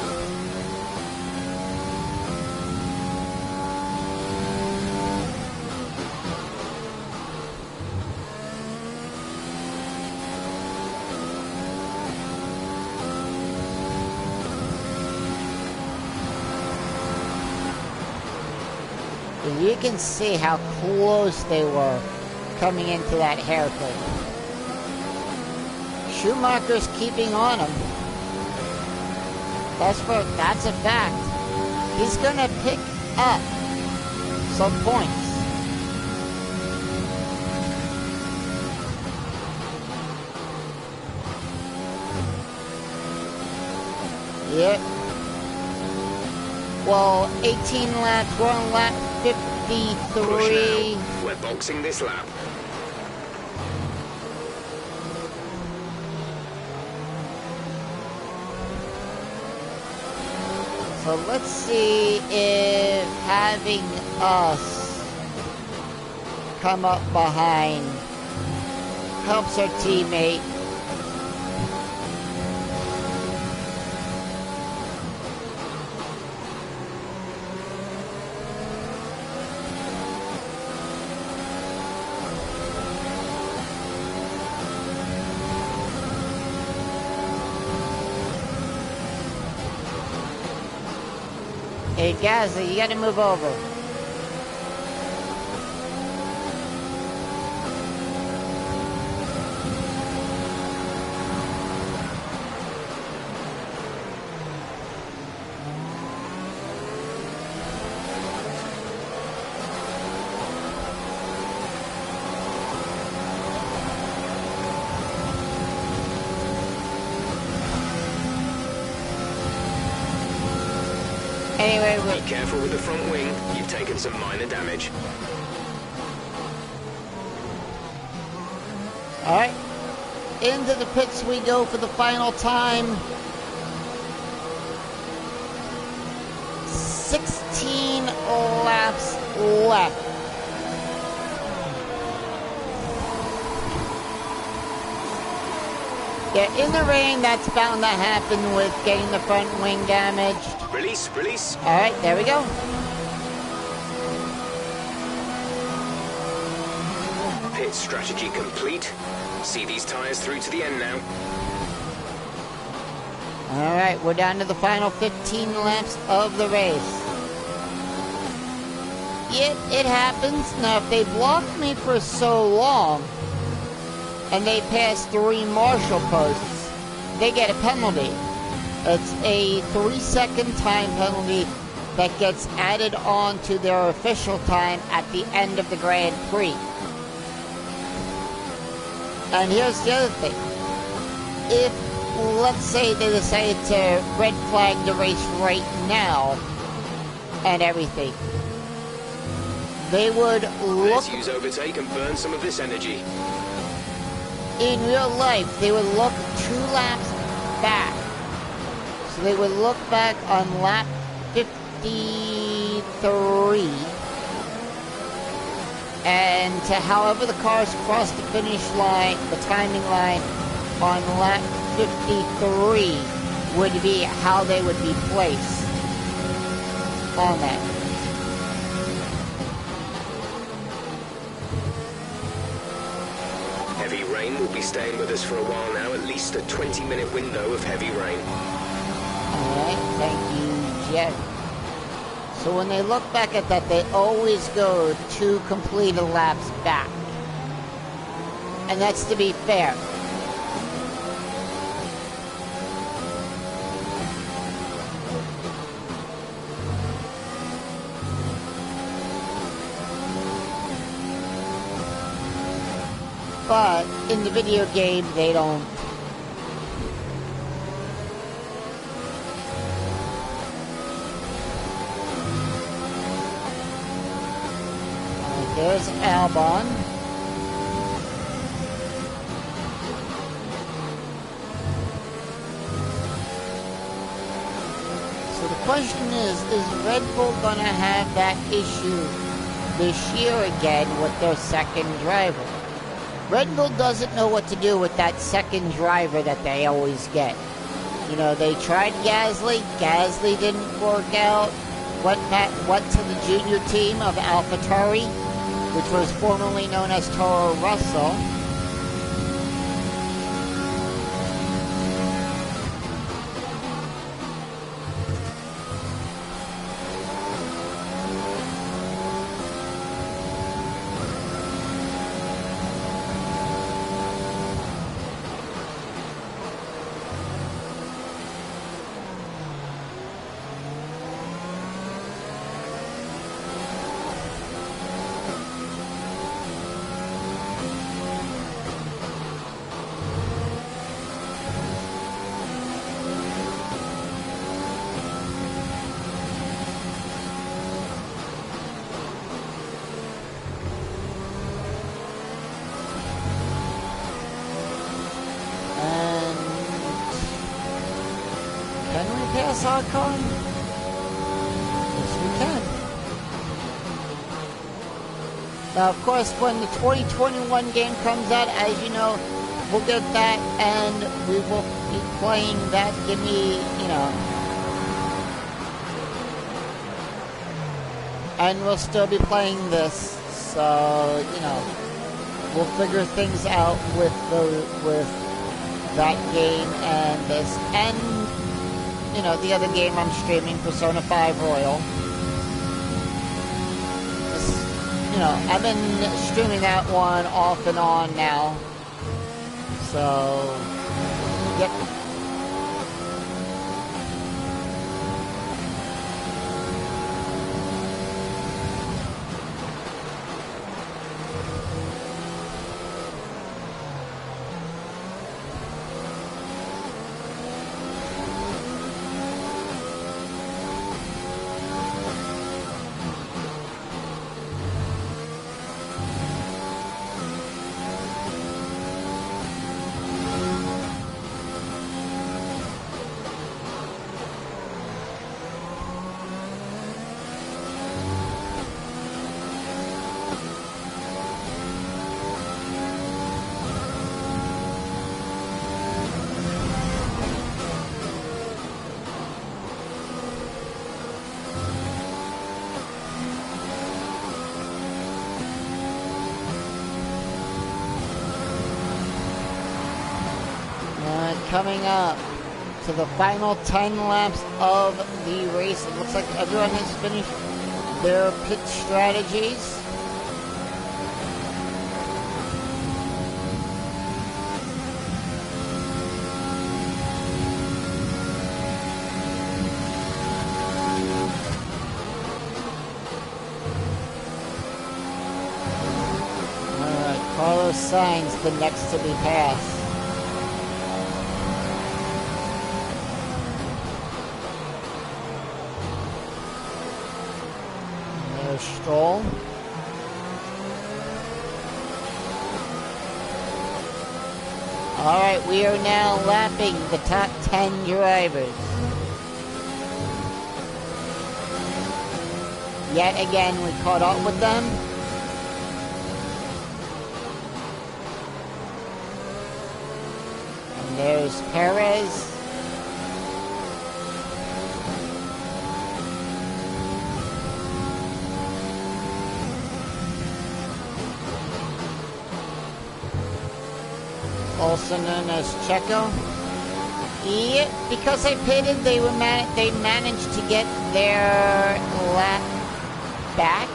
You can see how close they were coming into that hairpin. Schumacher's keeping on him. That's a fact. He's gonna pick up some points. Yep. Well, 18 laps. We're on lap 53. Push now. We're boxing this lap. So let's see if having us come up behind helps our teammate. Hey, Gasly, you gotta move over. Anyway, be careful with the front wing. You've taken some minor damage. Alright. Into the pits we go for the final time. 16 laps left. Yeah, in the rain, that's bound to happen with getting the front wing damaged. Release, release. Alright, there we go. Pit strategy complete. See these tires through to the end now. Alright, we're down to the final 15 laps of the race. It happens. Now, if they blocked me for so long, and they pass 3 marshal posts, they get a penalty. It's a 3-second time penalty that gets added on to their official time at the end of the Grand Prix. And here's the other thing. If, let's say, they decided to red flag the race right now and everything, they would look... Let's use overtake and burn some of this energy. In real life, they would look 2 laps back. So they would look back on lap 53 and to however the cars cross the finish line, the timing line on lap 53 would be how they would be placed on that. Heavy rain will be staying with us for a while now, at least a 20-minute window of heavy rain. Alright, thank you, Jerry. So when they look back at that, they always go 2 completed laps back. And that's to be fair. But in the video game, they don't. There's Albon. So the question is Red Bull gonna have that issue this year again with their second driver? Red Bull doesn't know what to do with that second driver that they always get. You know, they tried Gasly. Gasly didn't work out. Went to the junior team of AlphaTauri, which was formerly known as Toro Rosso. pass Archon? Yes, we can. Now, of course, when the 2021 game comes out, as you know, we'll get that, and we will be playing that. Give me, you know. And we'll still be playing this, so, you know, we'll figure things out with that game and this. And, you know, the other game I'm streaming, Persona 5 Royal. You know, I've been streaming that one off and on now. So, yep. Coming up to the final 10 laps of the race. It looks like everyone has finished their pit strategies. Alright, Carlos Sainz, the next to be passed. Stroll. Alright, we are now lapping the top 10 drivers. Yet again, we caught up with them. And there's Perez. Also known as Checo. Yeah, because I pitted, they managed to get their lap back.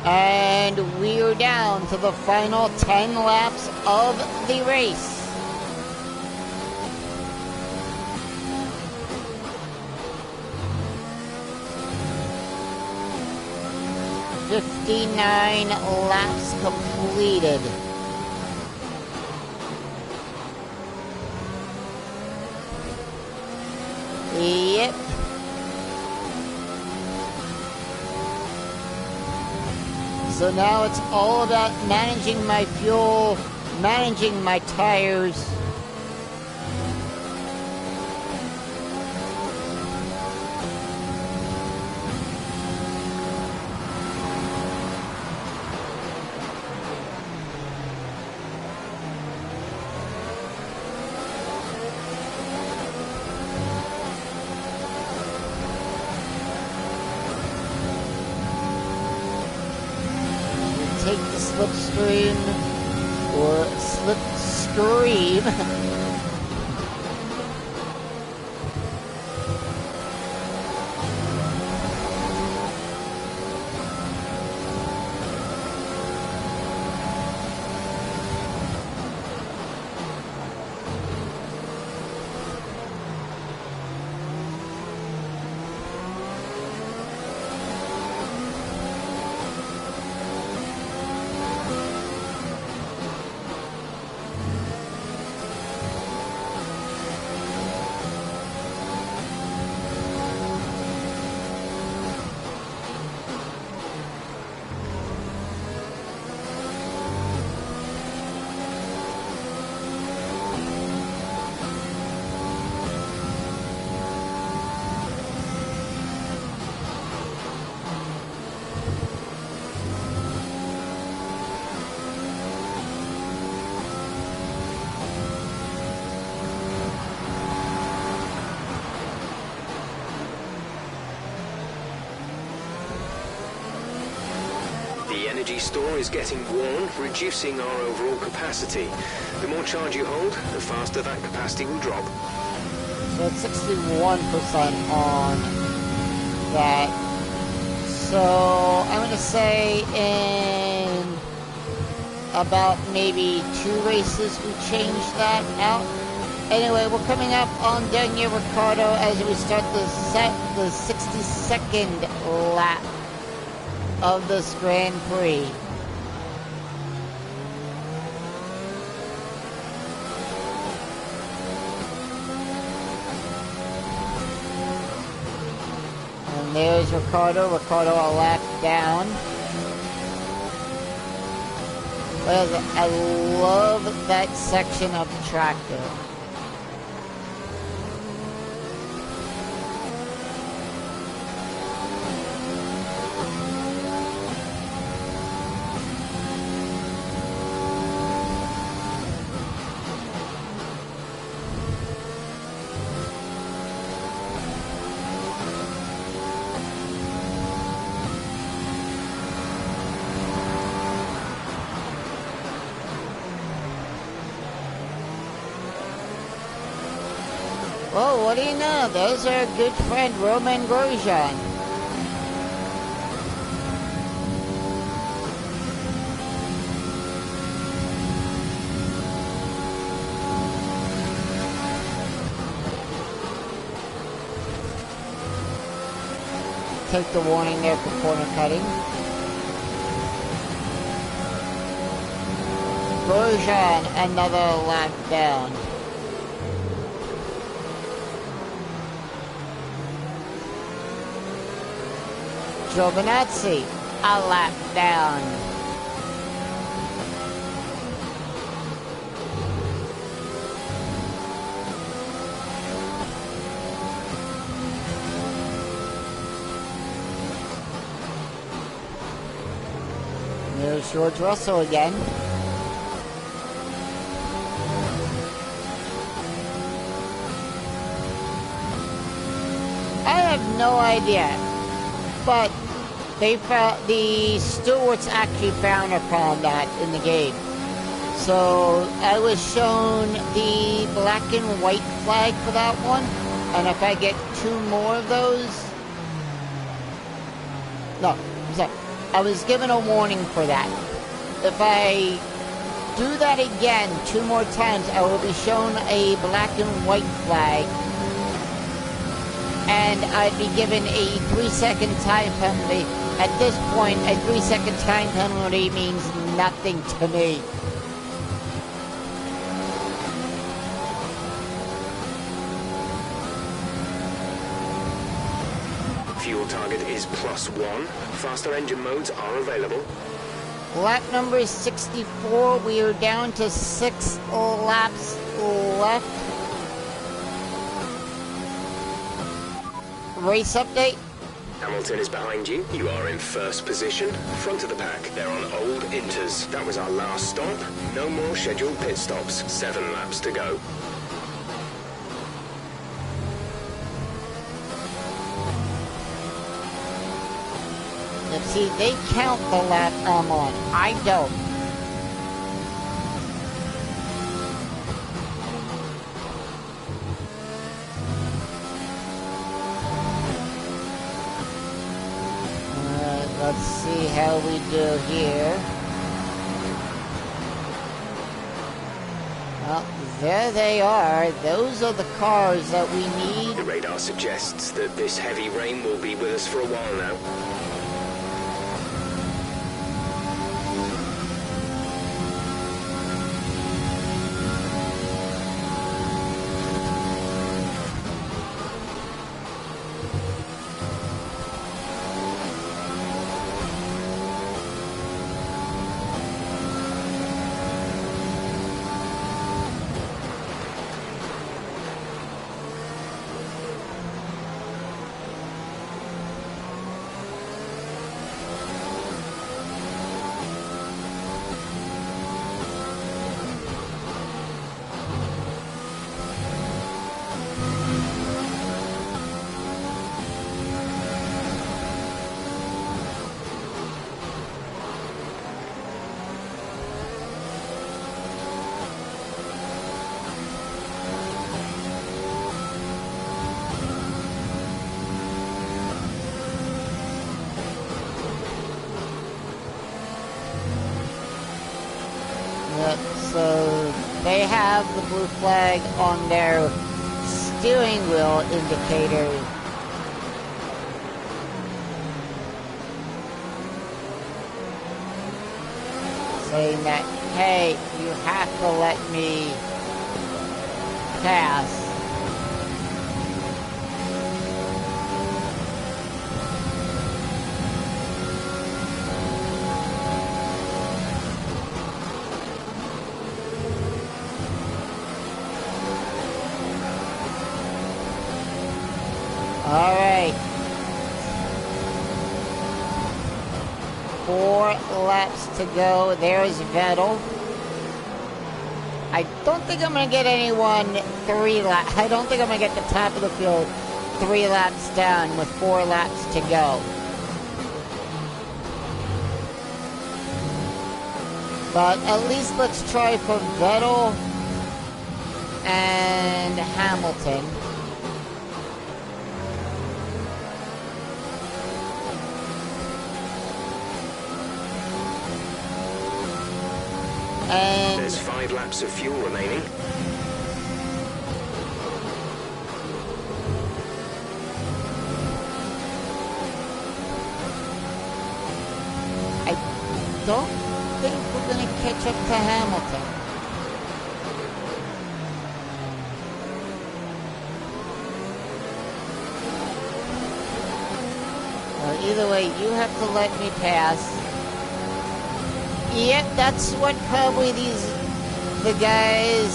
And we're down to the final 10 laps of the race. "59 laps completed." Yep. So now it's all about managing my fuel, managing my tires. Take the slipstream or slipstream. energy store is getting worn, reducing our overall capacity. The more charge you hold, the faster that capacity will drop. So it's 61% on that. So I'm going to say in about maybe 2 races we change that out. Anyway, we're coming up on Daniel Ricciardo as we start the 62nd lap of this Grand Prix. And there's Ricciardo a lap down. I love that section of the track there. Oh, what do you know? There's our good friend Roman Grosjean. Take the warning there for corner cutting. Grosjean, another lap down. Giovinazzi, a lap down. There's George Russell again. I have no idea, but the stewards actually frown upon that in the game. So I was shown the black and white flag for that one, and if I get 2 more of those, no, sorry, I was given a warning for that. If I do that again 2 more times, I will be shown a black and white flag, and I'd be given a 3-second time penalty. At this point, a 3-second time penalty means nothing to me. Fuel target is +1. Faster engine modes are available. Lap number is 64. We are down to 6 laps left. Race update. Hamilton is behind you. You are in first position, front of the pack. They're on old Inters. That was our last stop. No more scheduled pit stops. 7 laps to go. Let's see, they count the lap I'm on. I don't. Let's see how we do here. Well, there they are. Those are the cars that we need. The radar suggests that this heavy rain will be with us for a while now. So they have the blue flag on their steering wheel indicator. Saying that, hey, you have to let me pass. All right. 4 laps to go. There's Vettel. I don't think I'm going to get anyone 3 laps. I don't think I'm going to get the top of the field 3 laps down with 4 laps to go. But at least let's try for Vettel and Hamilton. And there's 5 laps of fuel remaining. I don't think we're going to catch up to Hamilton. Well, either way, you have to let me pass. Yep, that's what probably these guys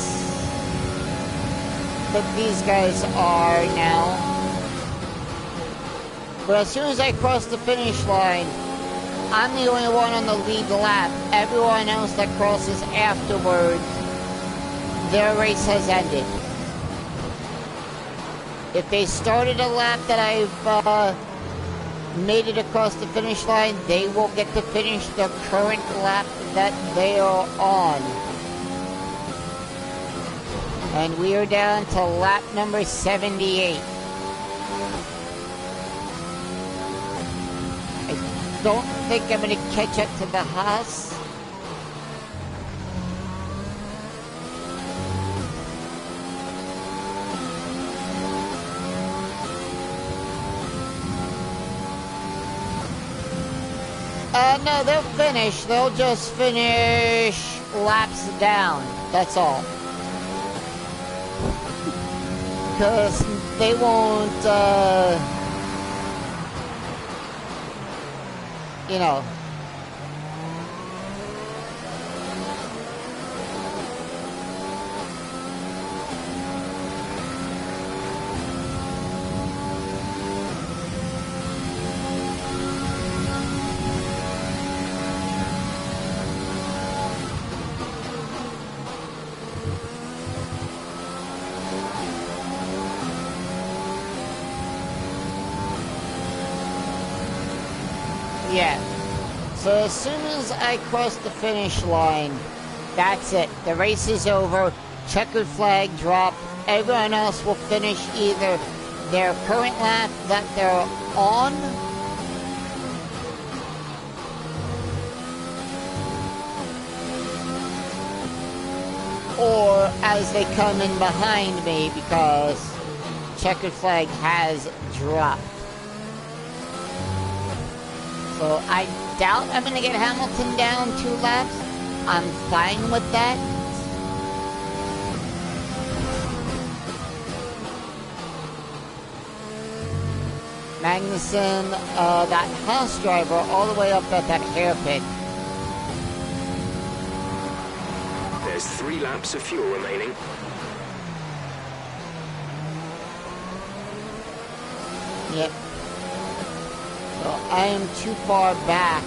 are now. But as soon as I cross the finish line, I'm the only one on the lead lap. Everyone else that crosses afterwards, their race has ended. If they started a lap that I've made it across the finish line, they will get to finish the current lap that they are on. And we are down to lap number 78. I don't think I'm going to catch up to the Haas. No, they'll finish. They'll just finish laps down. That's all. Because they won't, you know. Yeah. So as soon as I cross the finish line, that's it. The race is over. Checkered flag drop. Everyone else will finish either their current lap that they're on, or as they come in behind me because checkered flag has dropped. So I doubt I'm going to get Hamilton down 2 laps. I'm fine with that. Magnussen, that Haas driver, all the way up at that hairpin. There's 3 laps of fuel remaining. Yep. So I am too far back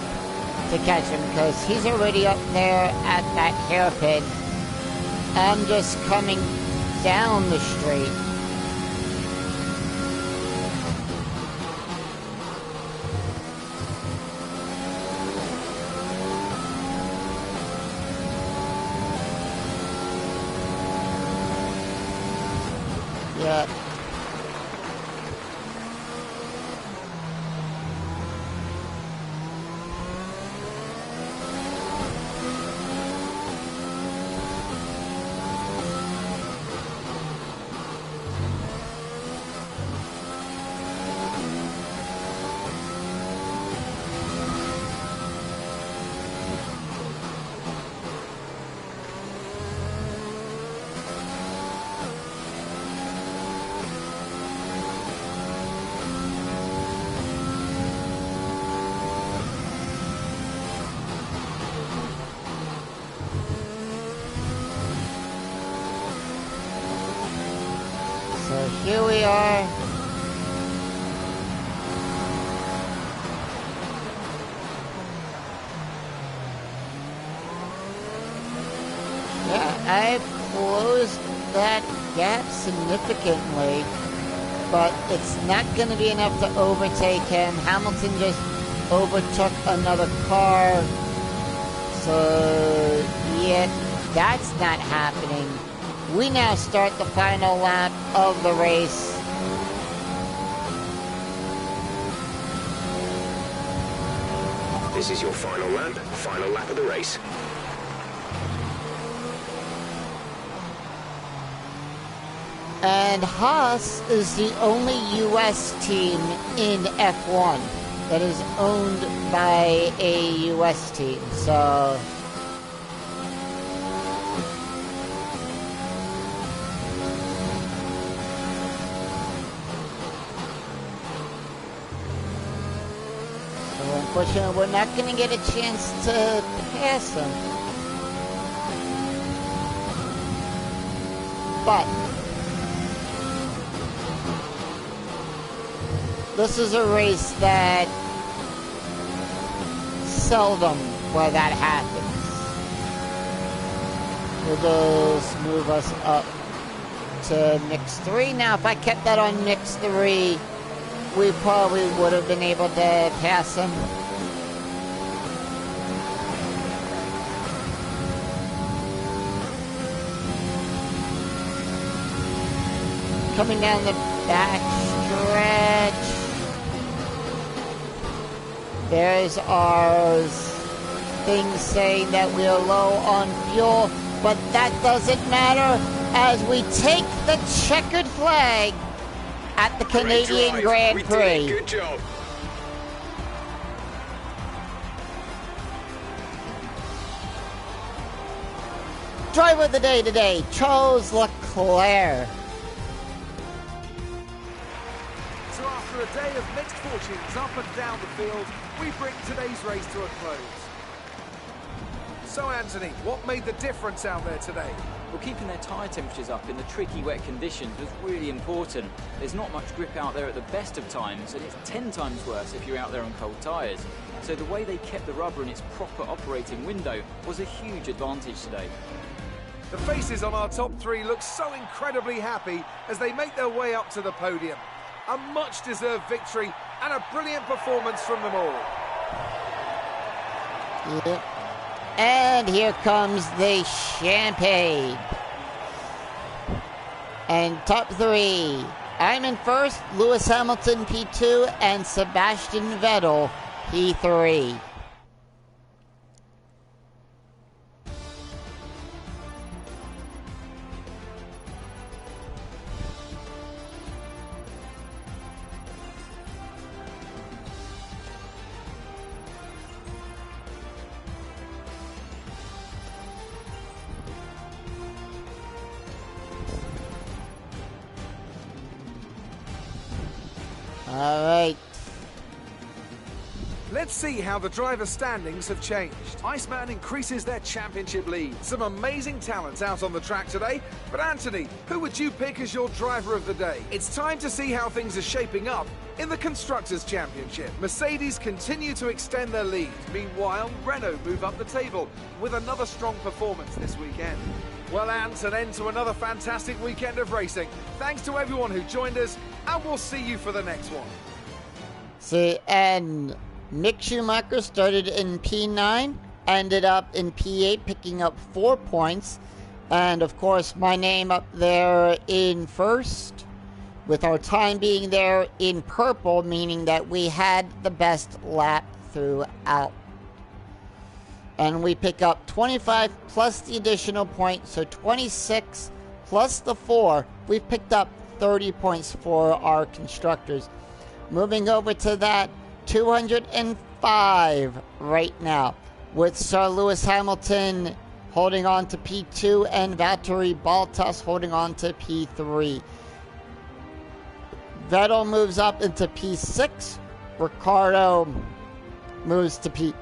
to catch him because he's already up there at that hairpin. I'm just coming down the straight. Yeah. here we are. Yeah, I've closed that gap significantly, but it's not going to be enough to overtake him. Hamilton just overtook another car, so yeah, that's not happening. We now start the final lap of the race. This is your final lap of the race. And Haas is the only U.S. team in F1 that is owned by a U.S. team, so... Unfortunately, we're not going to get a chance to pass him. But this is a race that seldom where that happens. We'll just move us up to mix 3. Now, if I kept that on mix 3, we probably would have been able to pass him. Coming down the back stretch. There's our thing saying that we are low on fuel, but that doesn't matter as we take the checkered flag at the Canadian Grand Prix. Good job. Driver of the day today, Charles Leclerc. So after a day of mixed fortunes up and down the field, we bring today's race to a close. So Anthony, what made the difference out there today? Well, keeping their tyre temperatures up in the tricky wet conditions was really important. There's not much grip out there at the best of times, and it's 10 times worse if you're out there on cold tyres. So the way they kept the rubber in its proper operating window was a huge advantage today. The faces on our top 3 look so incredibly happy as they make their way up to the podium. A much-deserved victory and a brilliant performance from them all. Yep. And here comes the champagne. And top 3. I'm in first, Lewis Hamilton P2, and Sebastian Vettel P3. All right. Let's see how the driver standings have changed. Iceman increases their championship lead. Some amazing talents out on the track today. But Anthony, who would you pick as your driver of the day? It's time to see how things are shaping up in the Constructors' Championship. Mercedes continue to extend their lead. Meanwhile, Renault move up the table with another strong performance this weekend. Well, Ant, an end to another fantastic weekend of racing. Thanks to everyone who joined us, and we'll see you for the next one. See, and Mick Schumacher started in P9, ended up in P8, picking up 4 points. And, of course, my name up there in first, with our time being there in purple, meaning that we had the best lap throughout. And we pick up 25 plus the additional point, so 26 plus the 4. We've picked up 30 points for our constructors. Moving over to that, 205 right now, with Sir Lewis Hamilton holding on to P2 and Valtteri Bottas holding on to P3. Vettel moves up into P6. Ricciardo moves to P9.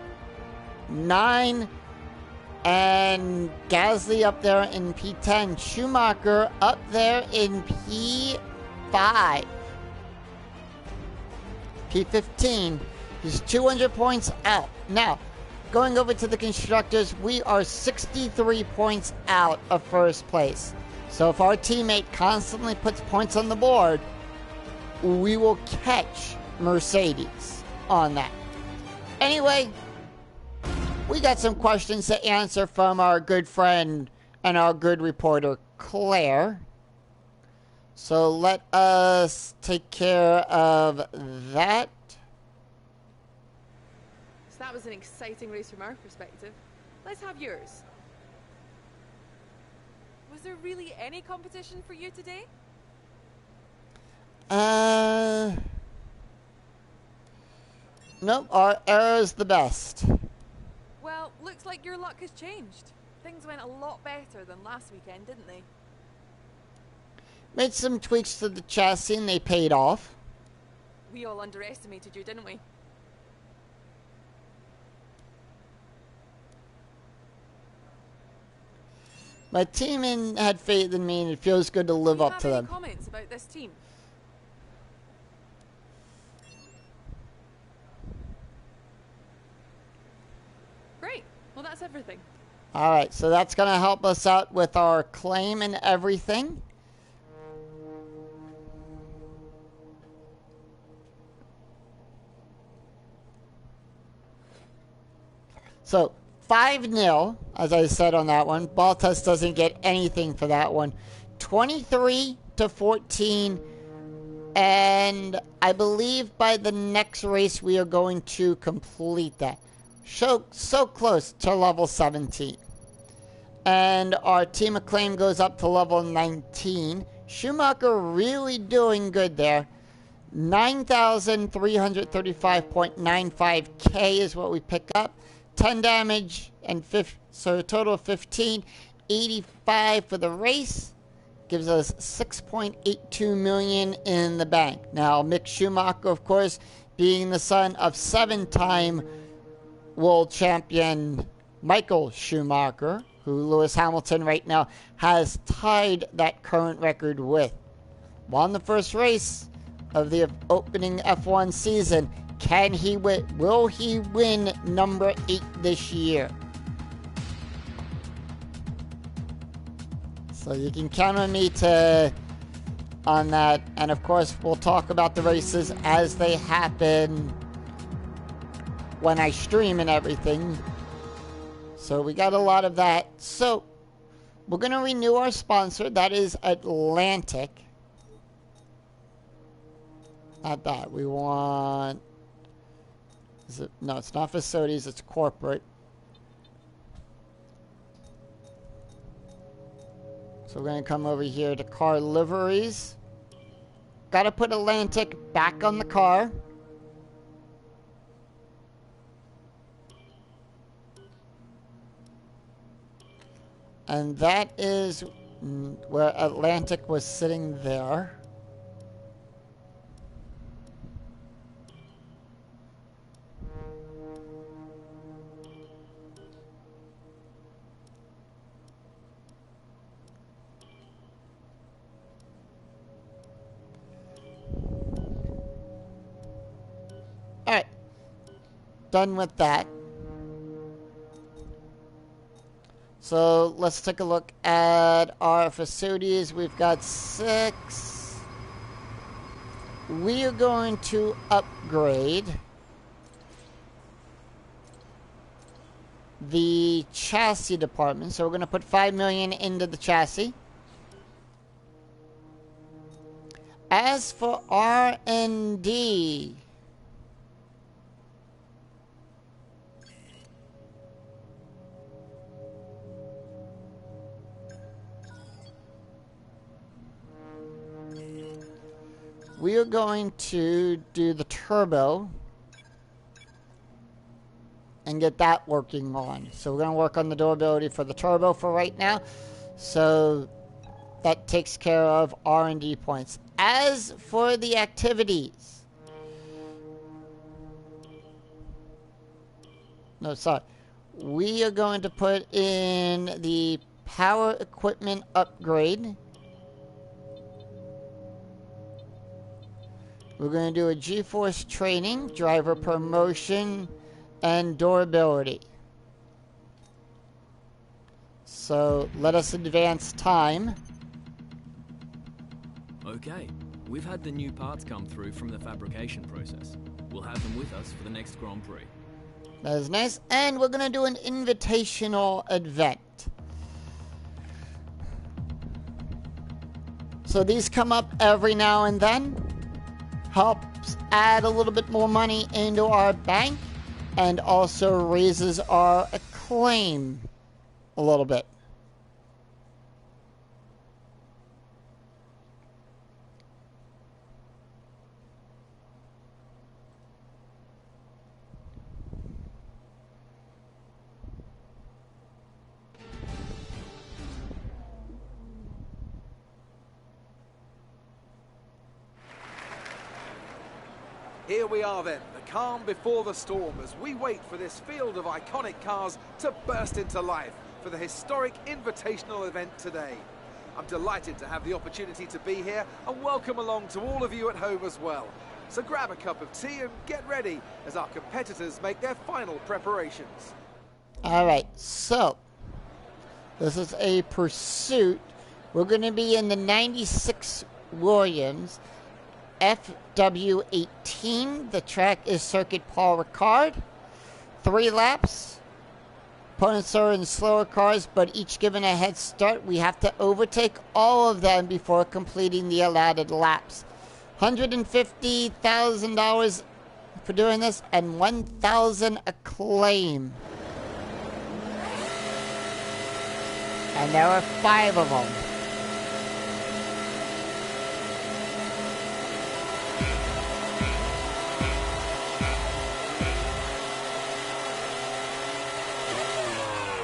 And Gasly up there in P10. Schumacher up there in P5. P15. He's 200 points out. Now, going over to the Constructors, we are 63 points out of first place. So if our teammate constantly puts points on the board, we will catch Mercedes on that. Anyway, we got some questions to answer from our good friend and our good reporter, Claire. So let us take care of that. So that was an exciting race from our perspective. Let's have yours. Was there really any competition for you today? Nope, our error's the best. Well, looks like your luck has changed. Things went a lot better than last weekend, didn't they? Made some tweaks to the chassis and they paid off. We all underestimated you, didn't we? My team had faith in me and it feels good to live up to them. Do you have any comments about this team? Great. Well, that's everything. Alright, so that's going to help us out with our claim and everything. So, 5-0, as I said on that one. Baltas doesn't get anything for that one. 23-14. And I believe by the next race we are going to complete that. So close to level 17. And our team acclaim goes up to level 19. Schumacher really doing good there. 9,335.95k is what we pick up. 10 damage and so a total of 15. 85 for the race gives us 6.82 million in the bank. Now Mick Schumacher, of course, being the son of 7-time world champion Michael Schumacher, who Lewis Hamilton right now has tied that current record with. Won the first race of the opening F1 season. Can he win? Will he win number 8 this year? So you can count on me on that. And of course, we'll talk about the races as they happen when I stream and everything. So we got a lot of that. So we're going to renew our sponsor. That is Atlantic. Not that. We want... No, it's not facilities. It's corporate. So we're going to come over here to car liveries. Got to put Atlantic back on the car. And that is where Atlantic was sitting there. Alright. Done with that. So let's take a look at our facilities. We've got 6. We are going to upgrade the chassis department. So we're going to put 5 million into the chassis. As for R&D, we are going to do the turbo and get that working on. So we're going to work on the durability for the turbo for right now. So that takes care of R&D points. As for the activities, no, sorry. We are going to put in the power equipment upgrade. We're going to do a G-force training, driver promotion, and durability. So let us advance time. Okay, we've had the new parts come through from the fabrication process. We'll have them with us for the next Grand Prix. That is nice. And we're going to do an invitational event. So these come up every now and then. Helps add a little bit more money into our bank. And also raises our acclaim a little bit. Here we are then, the calm before the storm, as we wait for this field of iconic cars to burst into life for the historic invitational event today. I'm delighted to have the opportunity to be here and welcome along to all of you at home as well. So grab a cup of tea and get ready as our competitors make their final preparations. Alright, so this is a pursuit. We're going to be in the 96 Williams FW18. The track is Circuit Paul Ricard. 3 laps. Opponents are in slower cars, but each given a head start. We have to overtake all of them before completing the allotted laps. $150,000 for doing this, and 1,000 acclaim. And there are 5 of them.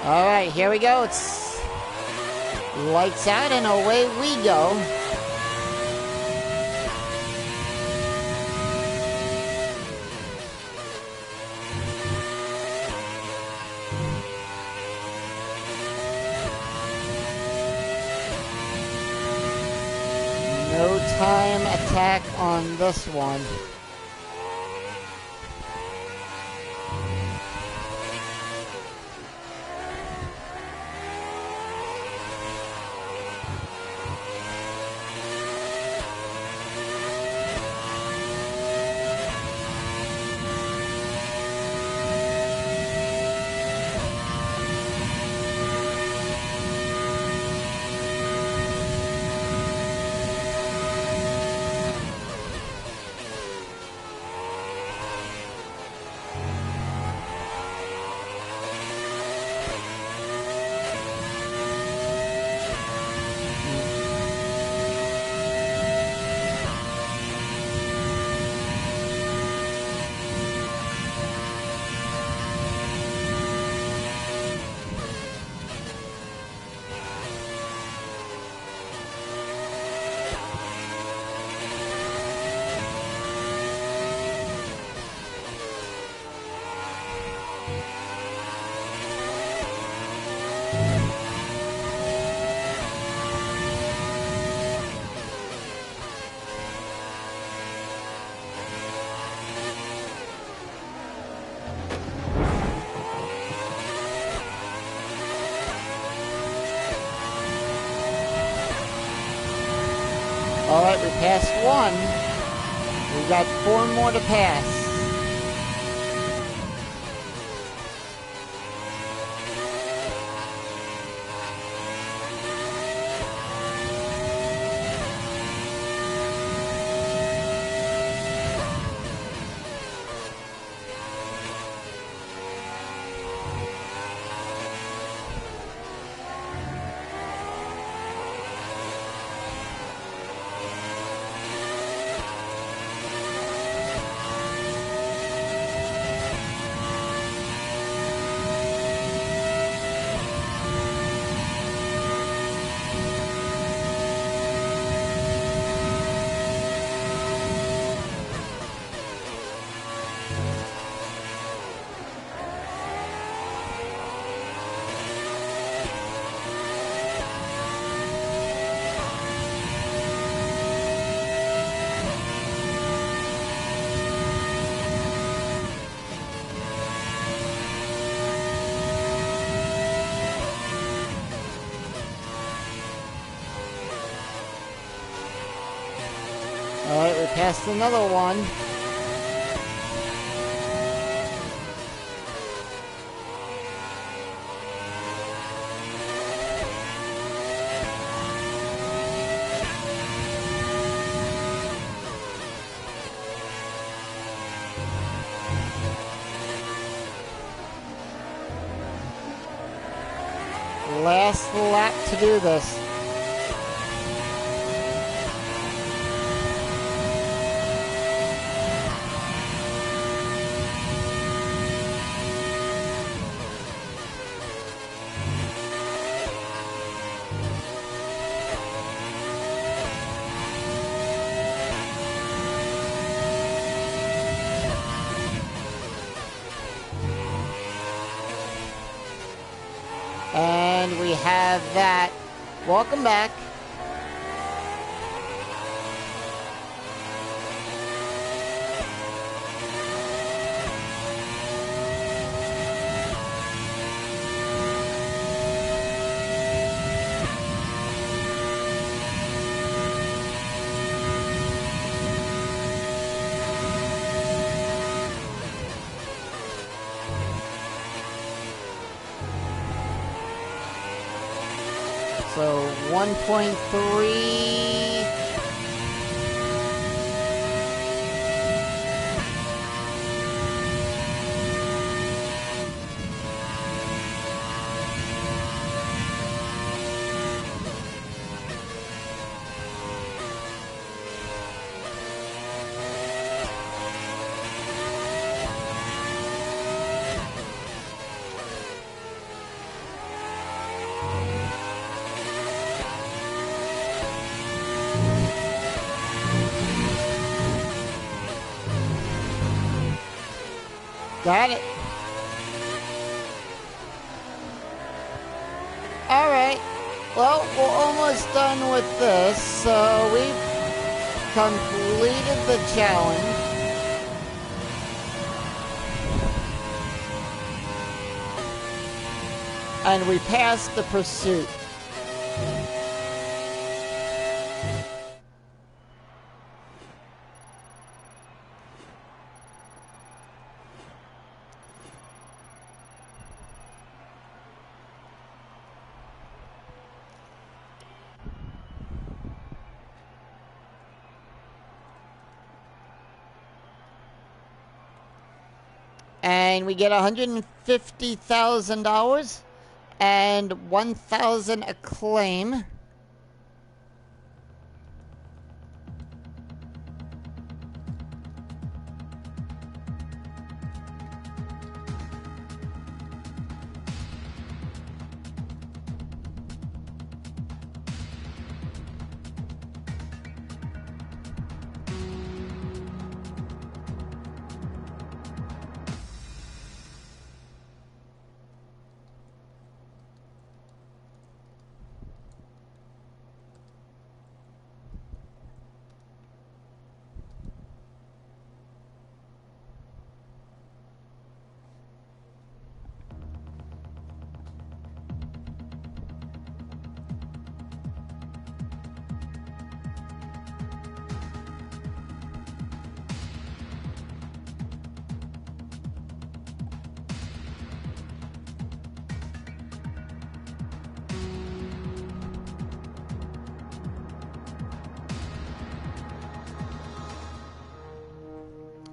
Alright, here we go. It's lights out and away we go. No time attack on this one. Alright, we passed 1. We've got 4 more to pass. Passed another one. Last lap to do this. And we have that. Welcome back. So 1.3. Got it. Alright. Well, we're almost done with this. So we've completed the challenge. And we passed the pursuit. And we get $150,000 and 1,000 acclaim.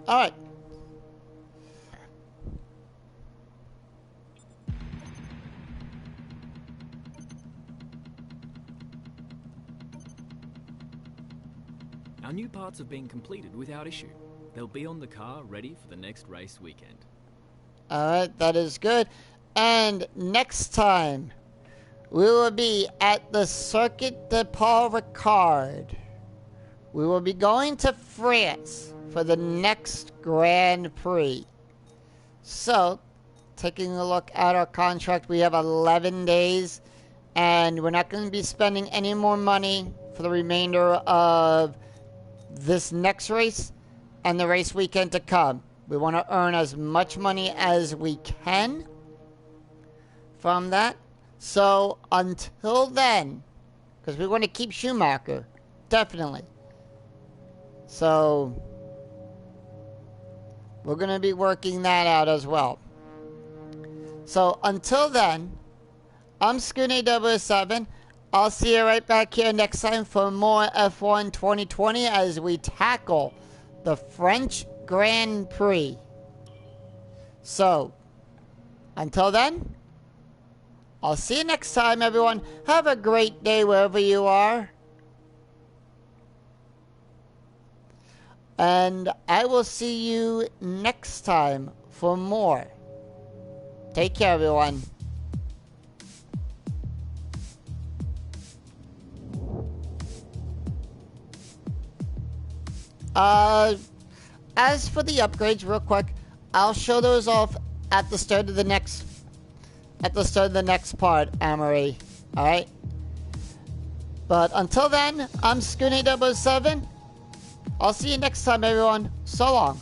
All right. Our new parts have been completed without issue. They'll be on the car ready for the next race weekend. All right, that is good. And next time, we will be at the Circuit de Paul Ricard. We will be going to France for the next Grand Prix. So, taking a look at our contract, we have 11 days, and we're not going to be spending any more money for the remainder of this next race and the race weekend to come. We want to earn as much money as we can from that. So, until then, because we want to keep Schumacher, definitely. So we're going to be working that out as well. So until then, I'm Scooney007. I'll see you right back here next time for more F1 2020 as we tackle the French Grand Prix. So, until then, I'll see you next time, everyone. Have a great day wherever you are. And I will see you next time for more. Take care, everyone. As for the upgrades, real quick, I'll show those off at the start of the next part, Amory. Alright? But until then, I'm Scooney007. I'll see you next time, everyone. So long.